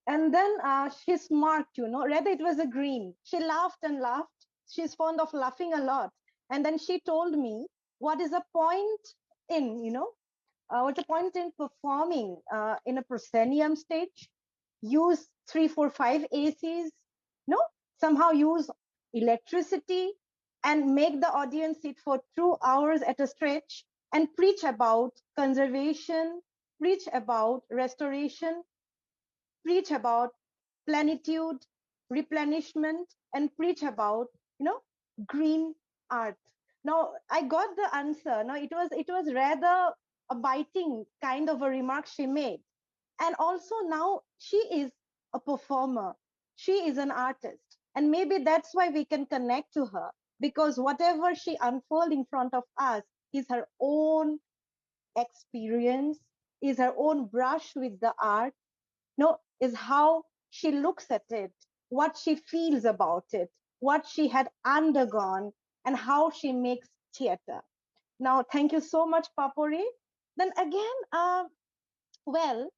And then she smirked, rather it was a green. She laughed and laughed. She's fond of laughing a lot. And then she told me, what is the point in, what's the point in performing in a proscenium stage? Use 3, 4, 5 ACs, no? Somehow use electricity and make the audience sit for 2 hours at a stretch and preach about conservation, preach about restoration, preach about plenitude, replenishment, and preach about, green art. Now I got the answer. Now it was rather a biting kind of a remark she made. And also now she is a performer. She is an artist. And maybe that's why we can connect to her, because whatever she unfolds in front of us is her own experience, is her own brush with the art, no, is how she looks at it, what she feels about it, what she had undergone, and how she makes theater. Now, thank you so much, Papori. Then again, well,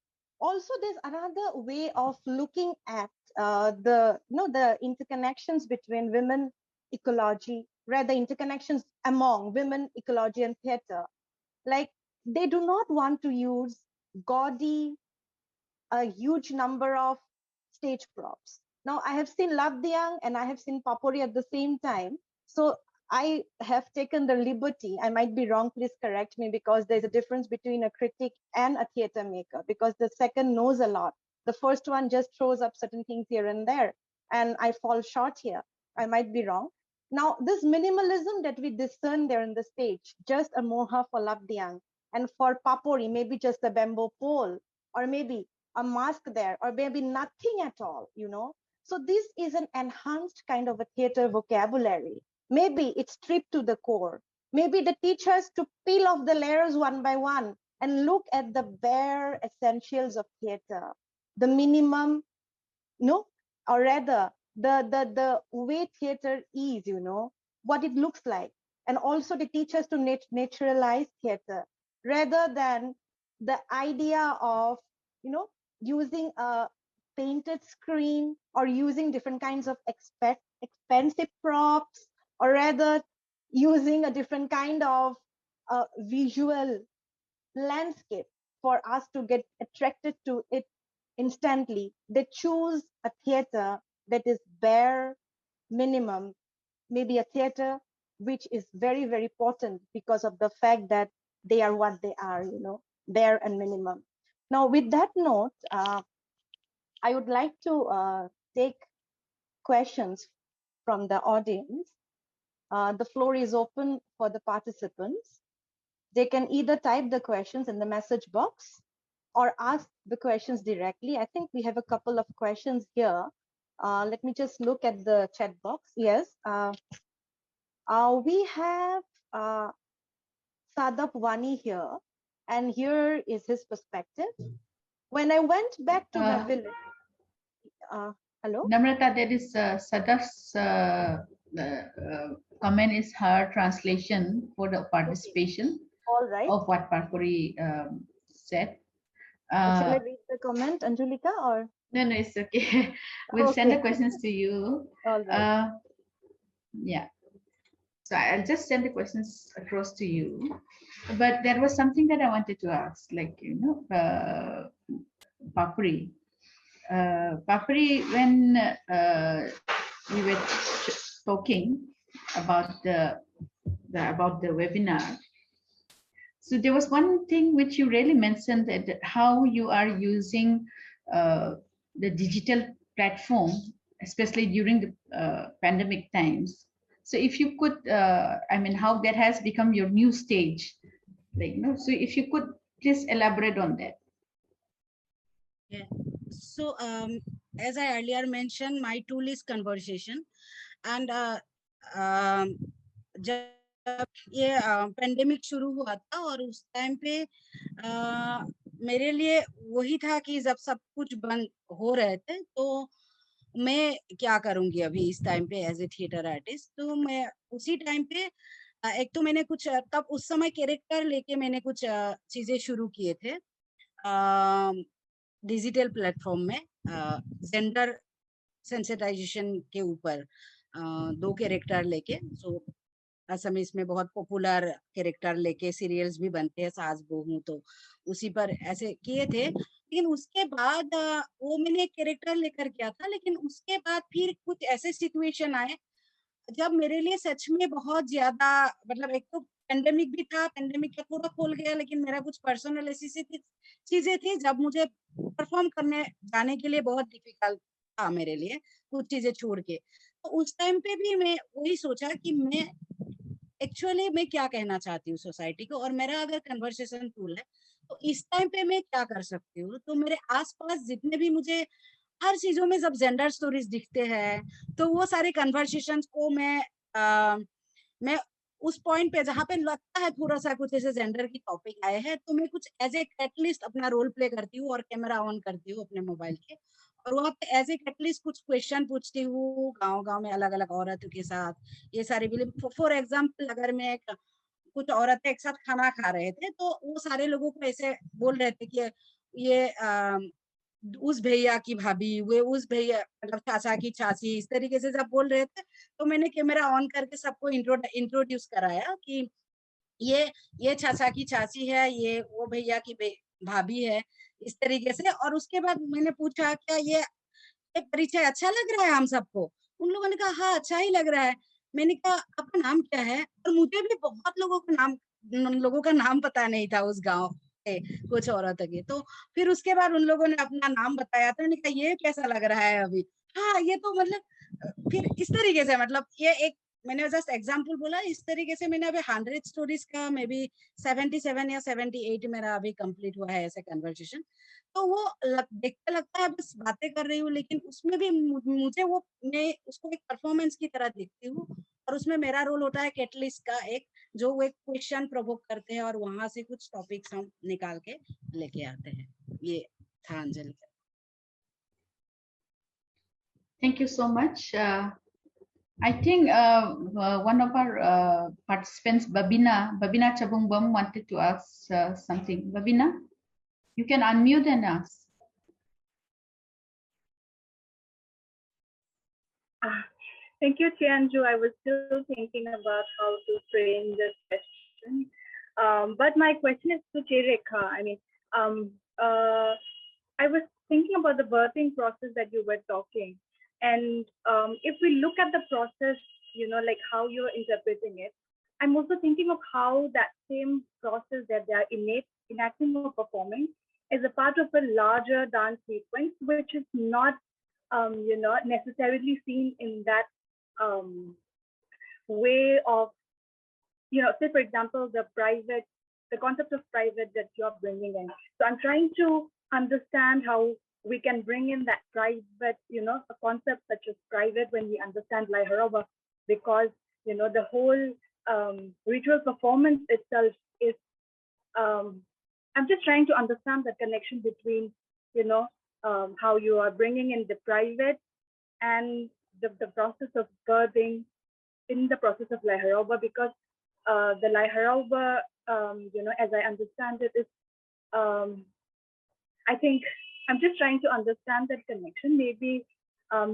also there's another way of looking at the interconnections between women ecology, rather interconnections among women ecology and theater. Like, they do not want to use gaudy, a huge number of stage props. Now I have seen Labdiang and I have seen Papuri at the same time. So I have taken the liberty, I might be wrong, please correct me, because there's a difference between a critic and a theater maker, because the second knows a lot. The first one just throws up certain things here and there, and I fall short here. I might be wrong. Now, this minimalism that we discern there on the stage, just a moha for Labdiang, and for Papuri, maybe just a bamboo pole, or maybe a mask there, or maybe nothing at all, you know. So this is an enhanced kind of a theater vocabulary. Maybe it's stripped to the core. Maybe they teach us to peel off the layers one by one and look at the bare essentials of theater, the minimum, no, or rather the way theater is, you know, what it looks like. And also they teach us to naturalize theater rather than the idea of, you know, using a painted screen or using different kinds of expensive props, or rather using a different kind of visual landscape for us to get attracted to it instantly. They choose a theater that is bare minimum, maybe a theater which is very, very potent because of the fact that they are what they are, you know, bare and minimum. Now, with that note, I would like to take questions from the audience. The floor is open for the participants. They can either type the questions in the message box or ask the questions directly. I think we have a couple of questions here. Let me just look at the chat box. Yes, we have Sadap Wani here, and here is his perspective. When I went back to my village, hello? Namrata, there is Sadaf's comment is her translation for the participation. All right. Of what Papuri said. Shall I read the comment, Anjulika, or? No, it's okay. We'll send the questions to you. All right. Yeah. So I'll just send the questions across to you. But there was something that I wanted to ask, like, you know, Papuri. Papuri, when we were talking about the webinar, so there was one thing which you really mentioned, that how you are using the digital platform, especially during the pandemic times. So if you could, I mean, how that has become your new stage, like, you know, so if you could please elaborate on that. Yeah. So as I earlier mentioned, my tool is conversation, and जब ये pandemic शुरू हुआ था और उस time पे मेरे लिए वही था कि जब सब कुछ बंद हो रहे थे तो मैं क्या करूंगी अभी इस टाइम पे एज ए थिएटर आर्टिस्ट। तो मैं उसी टाइम पे एक तो मैंने कुछ तब उस समय कैरेक्टर लेके मैंने कुछ चीजें शुरू किए थे डिजिटल प्लेटफॉर्म में जेंडर सेंसिटाइजेशन के ऊपर 2 कैरेक्टर लेके। सो असमीज में बहुत पॉपुलर कैरेक्टर लेके सीरियल्स भी बनते हैं, सास बहू, तो उसी पर ऐसे किए थे। लेकिन उसके बाद वो मैंने कैरेक्टर लेकर किया था, लेकिन उसके बाद फिर कुछ ऐसे सिचुएशन आए जब मेरे लिए सच में बहुत ज्यादा, मतलब एक तो पेंडेमिक भी था, पेंडेमिक का थोड़ा खोल गया, लेकिन मेरा कुछ पर्सनल ऐसी चीजें थी जब मुझे परफॉर्म करने जाने के लिए बहुत डिफिकल्ट था मेरे लिए, कुछ चीजें छोड़ के। तो उस टाइम पे भी मैं वही सोचा कि मैं एक्चुअली मैं क्या कहना चाहती हूँ सोसाइटी को, और मेरा अगर कन्वर्सेशन टूल है तो इस टाइम पे मैं क्या कर सकती हूँ। तो मेरे आसपास जितने भी मुझे हर चीजों में जब जेंडर स्टोरीज दिखते हैं तो वो सारे कन्वर्सेशंस को मैं उस पॉइंट पे जहाँ पे लगता है थोड़ा सा कुछ ऐसे जेंडर की टॉपिक आए हैं तो मैं कुछ एज ए कैटलिस्ट अपना रोल प्ले करती हूँ और कैमरा ऑन करती हूँ अपने मोबाइल के, और वहाँ पे एज ए कैटलिस्ट कुछ क्वेश्चन पूछती हूँ गांव-गांव में अलग अलग औरतों के साथ। ये सारे भी, फॉर एग्जाम्पल अगर मैं कुछ औरतें एक साथ खाना खा रहे थे तो वो सारे लोगों को ऐसे बोल रहे थे कि ये उस भैया की भाभी, वे उस भैया मतलब चाचा की चाची, इस तरीके से जब बोल रहे थे तो मैंने कैमरा ऑन करके सबको इंट्रोड्यूस कराया कि ये चाचा की चाची है, ये वो भैया की भाभी है, इस तरीके से। और उसके बाद मैंने पूछा क्या ये ये परिचय अच्छा लग रहा है हम सबको? उन लोगों ने कहा हाँ अच्छा ही लग रहा है। मैंने कहा आपका नाम क्या है? और मुझे भी बहुत लोगों का नाम पता नहीं था उस गांव के कुछ औरतों के। तो फिर उसके बाद उन लोगों ने अपना नाम बताया, तो मैंने कहा ये कैसा लग रहा है अभी? हाँ ये तो मतलब फिर इस तरीके से, मतलब ये एक मैंने जस्ट एग्जांपल बोला, इस तरीके से मैंने अभी 100 स्टोरीज का मे बी 77 या 78 मेरा अभी कंप्लीट हुआ है ऐसे कन्वर्सेशन। तो वो देख के लगता है बस बातें कर रही हूँ, लेकिन उसमें भी मुझे वो, मैं उसको एक परफॉर्मेंस की तरह देखती हूँ, और उसमें मेरा रोल होता है कैटलिस्ट का, एक जो वो एक क्वेश्चन प्रोवोक करते हैं और वहां से कुछ टॉपिक्स हम निकाल के लेके आते हैं। ये था Anjali. Thank you so much. I think one of our participants, Babina Chabungbom, wanted to ask something. Babina, you can unmute and ask. Thank you, Chianju. I was still thinking about how to frame this question. But my question is to Chereka. I mean, I was thinking about the birthing process that you were talking. And if we look at the process, like how you're interpreting it, I'm also thinking of how that same process that they are enacting or performing is a part of a larger dance sequence, which is not, necessarily seen in that way of, say for example, the concept of private that you're bringing in. So I'm trying to understand how we can bring in that private, a concept such as private when we understand Lai Haroba, because, the whole ritual performance itself is, I'm just trying to understand the connection between, how you are bringing in the private and the process of birthing in the process of Lai Haroba, because the Lai Haroba, as I understand it, is, I think I'm just trying to understand that connection. Maybe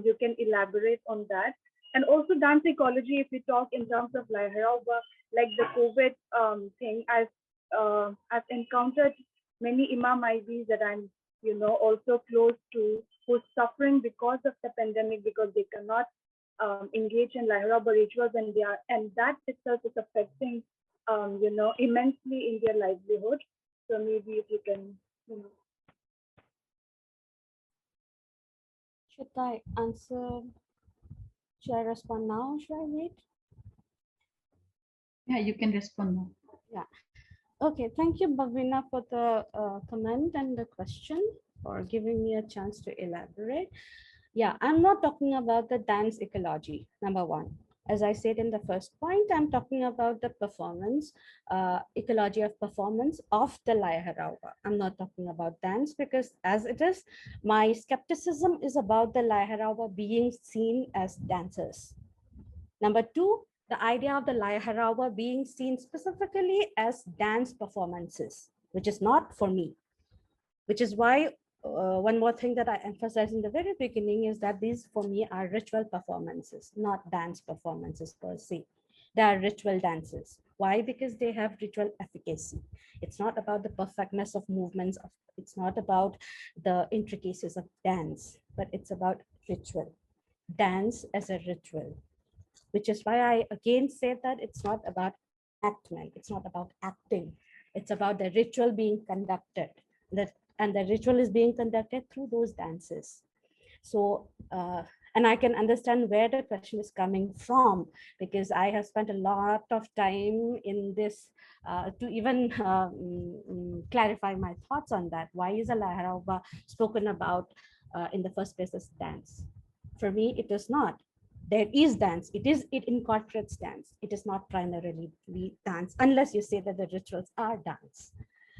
you can elaborate on that. And also dance ecology, if we talk in terms of Lai Haroba, like the COVID thing, I've encountered many Imam IBs that I'm, also close to, who's suffering because of the pandemic, because they cannot engage in Lai Haroba rituals, and that itself is affecting, immensely in their livelihood. So maybe if you can, Should I answer? Should I respond now or should I wait? Yeah, you can respond now. Yeah. Okay, thank you, Bhavina, for the comment and the question, for giving me a chance to elaborate. Yeah, I'm not talking about the dance ecology, number one. As I said in the first point, I'm talking about the performance, ecology of performance of the Lai Haroba. I'm not talking about dance, because as it is, my skepticism is about the Lai Haroba being seen as dancers. Number two, the idea of the Lai Haroba being seen specifically as dance performances, which is not for me, which is why one more thing that I emphasized in the very beginning is that these for me are ritual performances, not dance performances per se. They are ritual dances. Why? Because they have ritual efficacy. It's not about the perfectness of movements. It's not about the intricacies of dance, but it's about ritual. Dance as a ritual, which is why I again say that it's not about enactment. It's not about acting. It's about the ritual being conducted. And the ritual is being conducted through those dances. So, and I can understand where the question is coming from, because I have spent a lot of time in this to even clarify my thoughts on that. Why is a Lai Haroba spoken about in the first place as dance? For me, it is not. There is dance. It incorporates dance. It is not primarily dance, unless you say that the rituals are dance.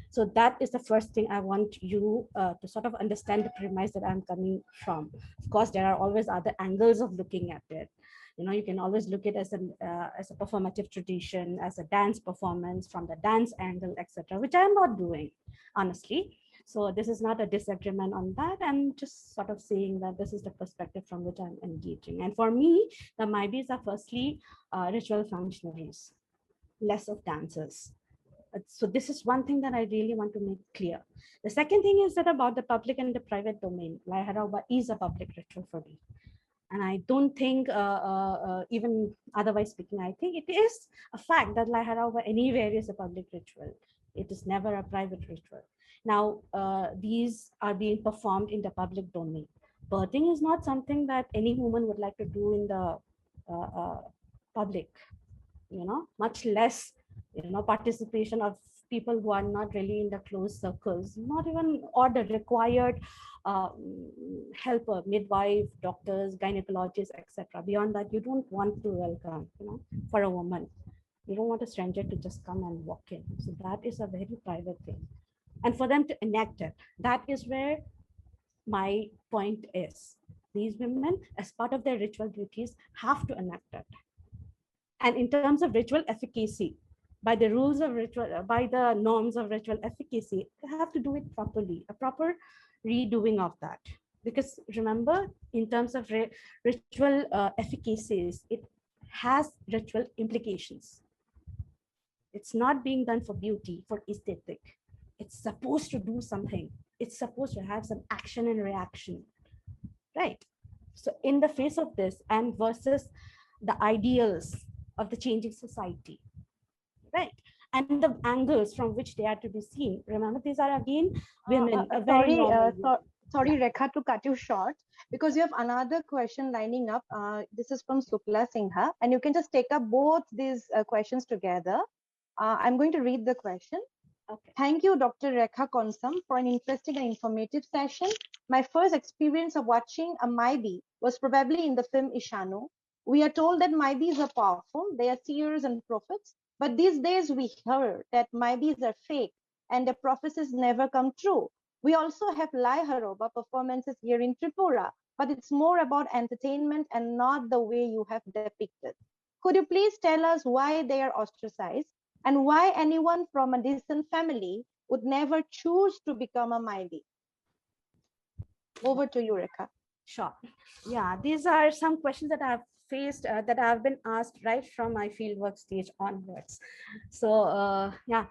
So that is the first thing I want you to sort of understand the premise that I'm coming from. Of course, there are always other angles of looking at it. You can always look at it as a performative tradition, as a dance performance from the dance angle, etc., which I'm not doing, honestly. So this is not a disagreement on that. I'm just sort of saying that this is the perspective from which I'm engaging. And for me, the Maibis are firstly ritual functionaries, less of dancers. So this is one thing that I really want to make clear. The second thing is that about the public and the private domain, Lai Harauba is a public ritual for me. And I don't think, even otherwise speaking, I think it is a fact that Lai Harauba anywhere is a public ritual. It is never a private ritual. Now, these are being performed in the public domain. Birthing is not something that any woman would like to do in the public, much less, participation of people who are not really in the close circles, not even or the required helper, midwife, doctors, gynecologists, etc. Beyond that, you don't want to welcome, for a woman. You don't want a stranger to just come and walk in. So that is a very private thing. And for them to enact it, that is where my point is. These women, as part of their ritual duties, have to enact it. And in terms of ritual efficacy, by the rules of ritual, by the norms of ritual efficacy, they have to do it properly, a proper redoing of that. Because remember, in terms of ritual efficacies, it has ritual implications. It's not being done for beauty, for aesthetic. It's supposed to do something. It's supposed to have some action and reaction, right? So in the face of this, and versus the ideals of the changing society, right? And the angles from which they are to be seen. Remember, these are again women. Sorry, Rekha, to cut you short, because you have another question lining up. This is from Sukla Singha, and you can just take up both these questions together. I'm going to read the question. Okay. Thank you, Dr. Rekha Konsam, for an interesting and informative session. My first experience of watching a Maibi was probably in the film Ishano. We are told that Maibis are powerful, they are seers and prophets, but these days we heard that Maibis are fake and the prophecies never come true. We also have Lai Harauba performances here in Tripura, but it's more about entertainment and not the way you have depicted. Could you please tell us why they are ostracized and why anyone from a decent family would never choose to become a Maibi? Over to you, Rekha. Sure. Yeah, these are some questions that I've faced, that have been asked right from my fieldwork stage onwards. So yeah,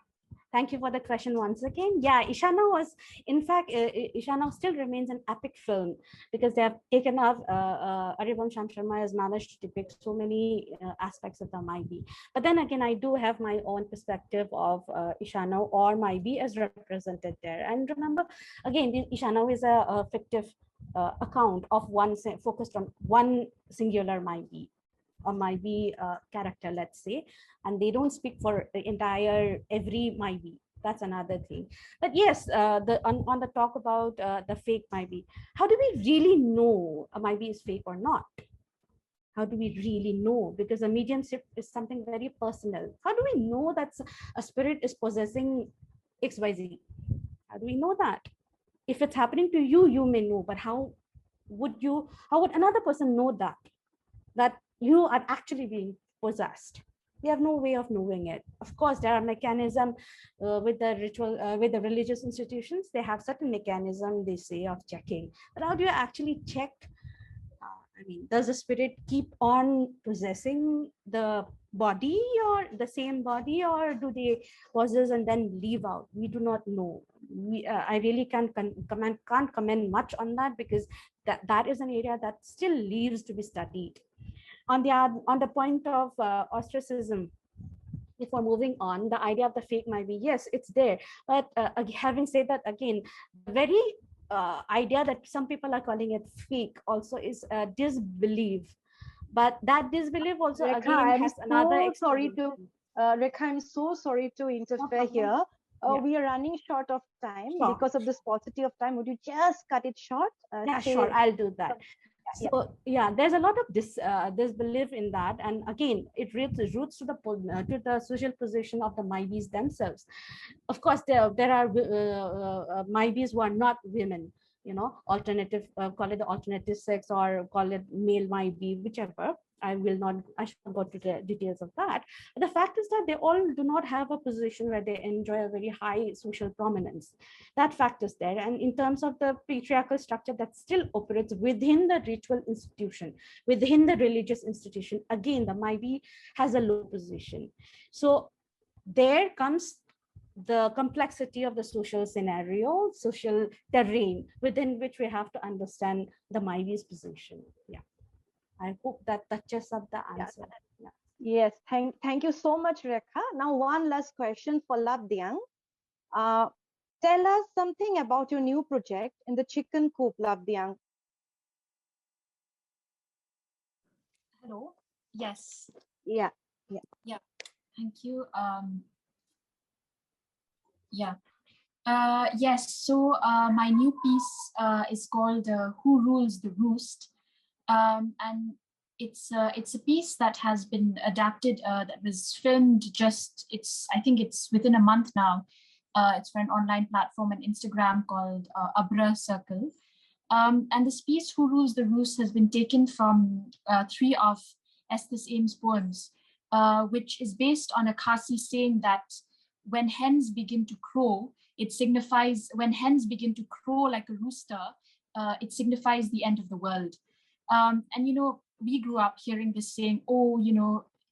thank you for the question once again. Yeah, Ishana was, in fact, Ishana still remains an epic film because they have taken up, Aribam Sharma has managed to depict so many aspects of the Maibi. But then again, I do have my own perspective of Ishana or Maibi as represented there. And remember, again, Ishana is a fictive account of one focused on one singular Maibi or Maibi character, let's say, and they don't speak for the entire every Maibi. That's another thing. But yes, on the talk about the fake Maibi, how do we really know a Maibi is fake or not? How do we really know? Because a mediumship is something very personal. How do we know that a spirit is possessing XYZ? How do we know that? If it's happening to you, you may know, but how would another person know that you are actually being possessed? We have no way of knowing it. Of course, there are mechanisms with the ritual, with the religious institutions. They have certain mechanism, they say, of checking. But how do you actually check? I mean, does the spirit keep on possessing the body or the same body, or do they possess and then leave out? We do not know. I really can't comment much on that, because that is an area that still leaves to be studied. On the point of ostracism, before moving on, the idea of the fake might be, yes, it's there. But having said that, again, the very idea that some people are calling it fake also is disbelief. But that disbelief also, Rekha, again, has another. Rekha, I'm so sorry to interfere here. Yeah. We are running short of time. Sure. Because of this paucity of time. Would you just cut it short? Yeah, sure, I'll do that. So yeah, there's a lot of disbelief in that, and again, it roots to the social position of the Maibis themselves. Of course, there are Maibis who are not women, alternative, call it the alternative sex or call it male Maibi, whichever. I should not go to the details of that. But the fact is that they all do not have a position where they enjoy a very high social prominence. That fact is there. And in terms of the patriarchal structure that still operates within the ritual institution, within the religious institution, again, the Maibi has a low position. So there comes the complexity of the social scenario, social terrain within which we have to understand the Maivi's position. Yeah, I hope that touches up the answer. Yeah. Yes, thank you so much, Rekha. Now, one last question for Labdyang. Tell us something about your new project in the chicken coop, Labdyang. Hello. Yes. Yeah. Yeah. Thank you. Yeah. Yes. So my new piece is called "Who Rules the Roost," and it's a piece that has been adapted. That was filmed just. I think it's within a month now. It's for an online platform on Instagram called Abra Circle. And this piece, "Who Rules the Roost," has been taken from 3 of Estes Ames' poems, which is based on a Khasi saying that when hens begin to crow, it signifies, when hens begin to crow like a rooster, it signifies the end of the world. And, you know, we grew up hearing this saying, oh,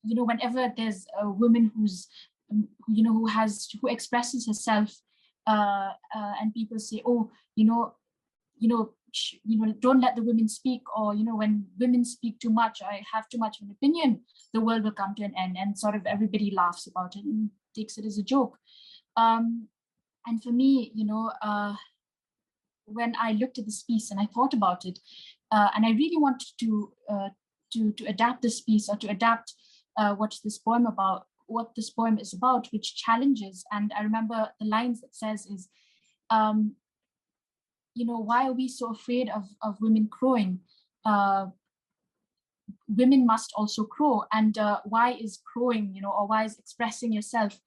whenever there's a woman who's, who expresses herself, and people say, oh, don't let the women speak, or when women speak too much, I have too much of an opinion, the world will come to an end, and sort of everybody laughs about it and takes it as a joke. And for me, when I looked at this piece and I thought about it, and I really wanted to adapt this piece, or to adapt what this poem is about, which challenges. And I remember the lines that says is, why are we so afraid of women crowing? Women must also crow. And why is crowing, or why is expressing yourself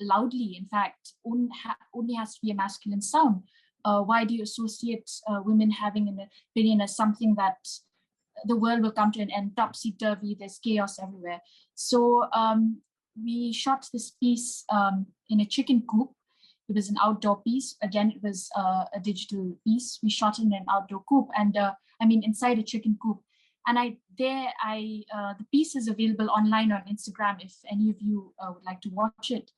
loudly, in fact, only has to be a masculine sound? Why do you associate women having an opinion as something that the world will come to an end, topsy-turvy, there's chaos everywhere? So we shot this piece in a chicken coop. It was an outdoor piece. Again, it was a digital piece. We shot in an outdoor coop, and inside a chicken coop. And the piece is available online on Instagram if any of you would like to watch it.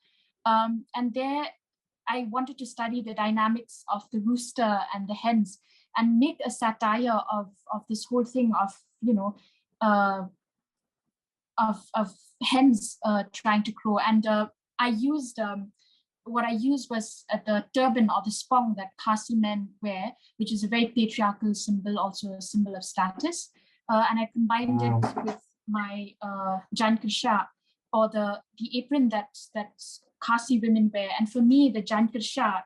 And there, I wanted to study the dynamics of the rooster and the hens, and make a satire of this whole thing of hens trying to crow. And what I used was the turban or the spong that Khasi men wear, which is a very patriarchal symbol, also a symbol of status. And I combined it with my Jan Kirsha, or the apron that Khasi women wear. And for me, the Jan Kirsha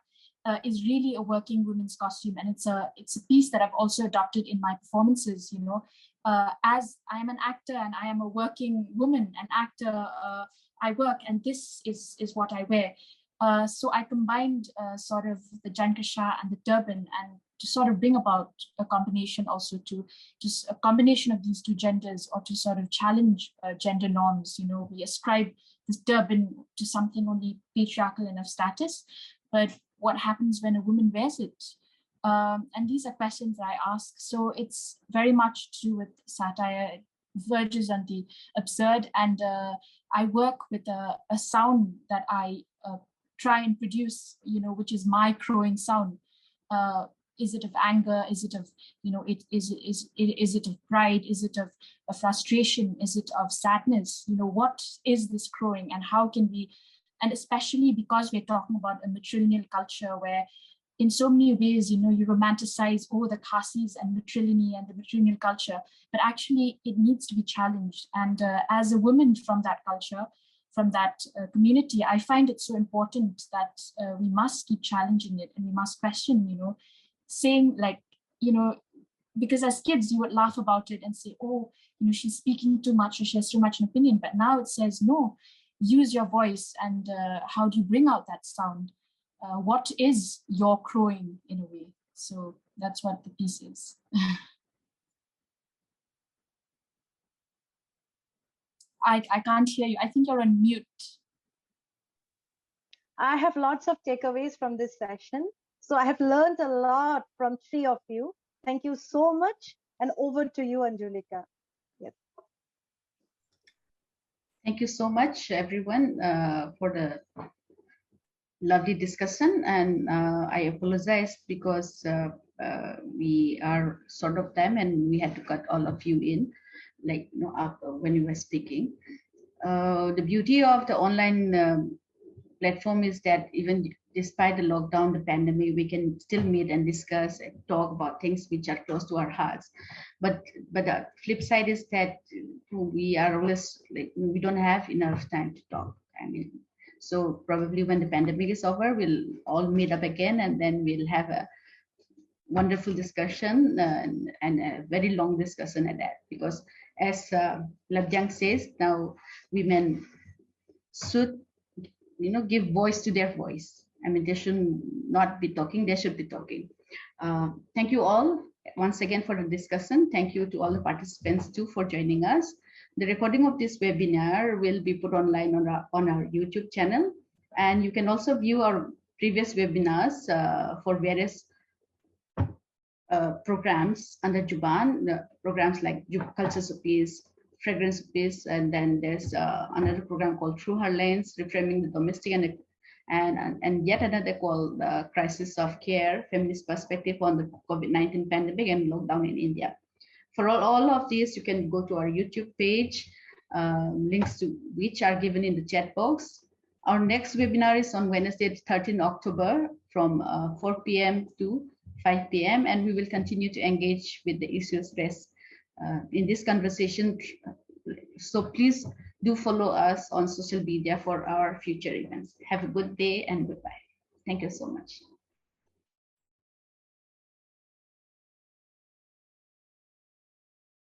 is really a working women's costume, and it's a piece that I've also adopted in my performances. As I am an actor and I am a working woman, an actor, I work, and this is what I wear. So I combined sort of the Jan Kirsha and the turban, and to sort of bring about a combination, also to just a combination of these two genders, or to sort of challenge gender norms. We ascribe this turban to something only patriarchal and of status, but what happens when a woman wears it? And these are questions that I ask. So it's very much to do with satire. It verges on the absurd, and I work with a sound that I try and produce, which is my crowing sound. Is it of anger? Is it of, is it of pride? Is it of frustration? Is it of sadness? What is this crowing, and how can we, and especially because we're talking about a matrilineal culture where in so many ways, you romanticize, the Khasis and matrilineal and the matrilineal culture, but actually it needs to be challenged. And as a woman from that culture, from that community, I find it so important that we must keep challenging it, and we must question, saying like, because as kids, you would laugh about it and say, oh, she's speaking too much, or she has too much an opinion. But now it says, no, use your voice. And how do you bring out that sound? What is your crowing, in a way? So that's what the piece is. I can't hear you. I think you're on mute. I have lots of takeaways from this session. So I have learned a lot from 3 of you. Thank you so much. And over to you, Anjulika. Yes. Thank you so much, everyone, for the lovely discussion, and I apologize because we are short of time and we had to cut all of you in, like up when you were speaking. The beauty of the online platform is that even despite the lockdown, the pandemic, we can still meet and discuss and talk about things which are close to our hearts. But the flip side is that we are always like we don't have enough time to talk. I mean, so probably when the pandemic is over, we'll all meet up again, and then we'll have a wonderful discussion and a very long discussion at that. Because as Labdyang says, now women should give voice to their voice. I mean, they should not be talking, they should be talking. Thank you all once again for the discussion. Thank you to all the participants too for joining us. The recording of this webinar will be put online on our YouTube channel, and you can also view our previous webinars for various programs under Juban, programs like Cultures of Peace, Fragrance of Peace, and then there's another program called Through Her Lens, Reframing the Domestic, and yet another called Crisis of Care, Feminist Perspective on the COVID-19 Pandemic and Lockdown in India. For all of these, you can go to our YouTube page, links to which are given in the chat box. Our next webinar is on Wednesday, 13 October from 4 p.m. to 5 p.m. and we will continue to engage with the issues raised in this conversation. So please do follow us on social media for our future events. Have a good day and goodbye. Thank you so much.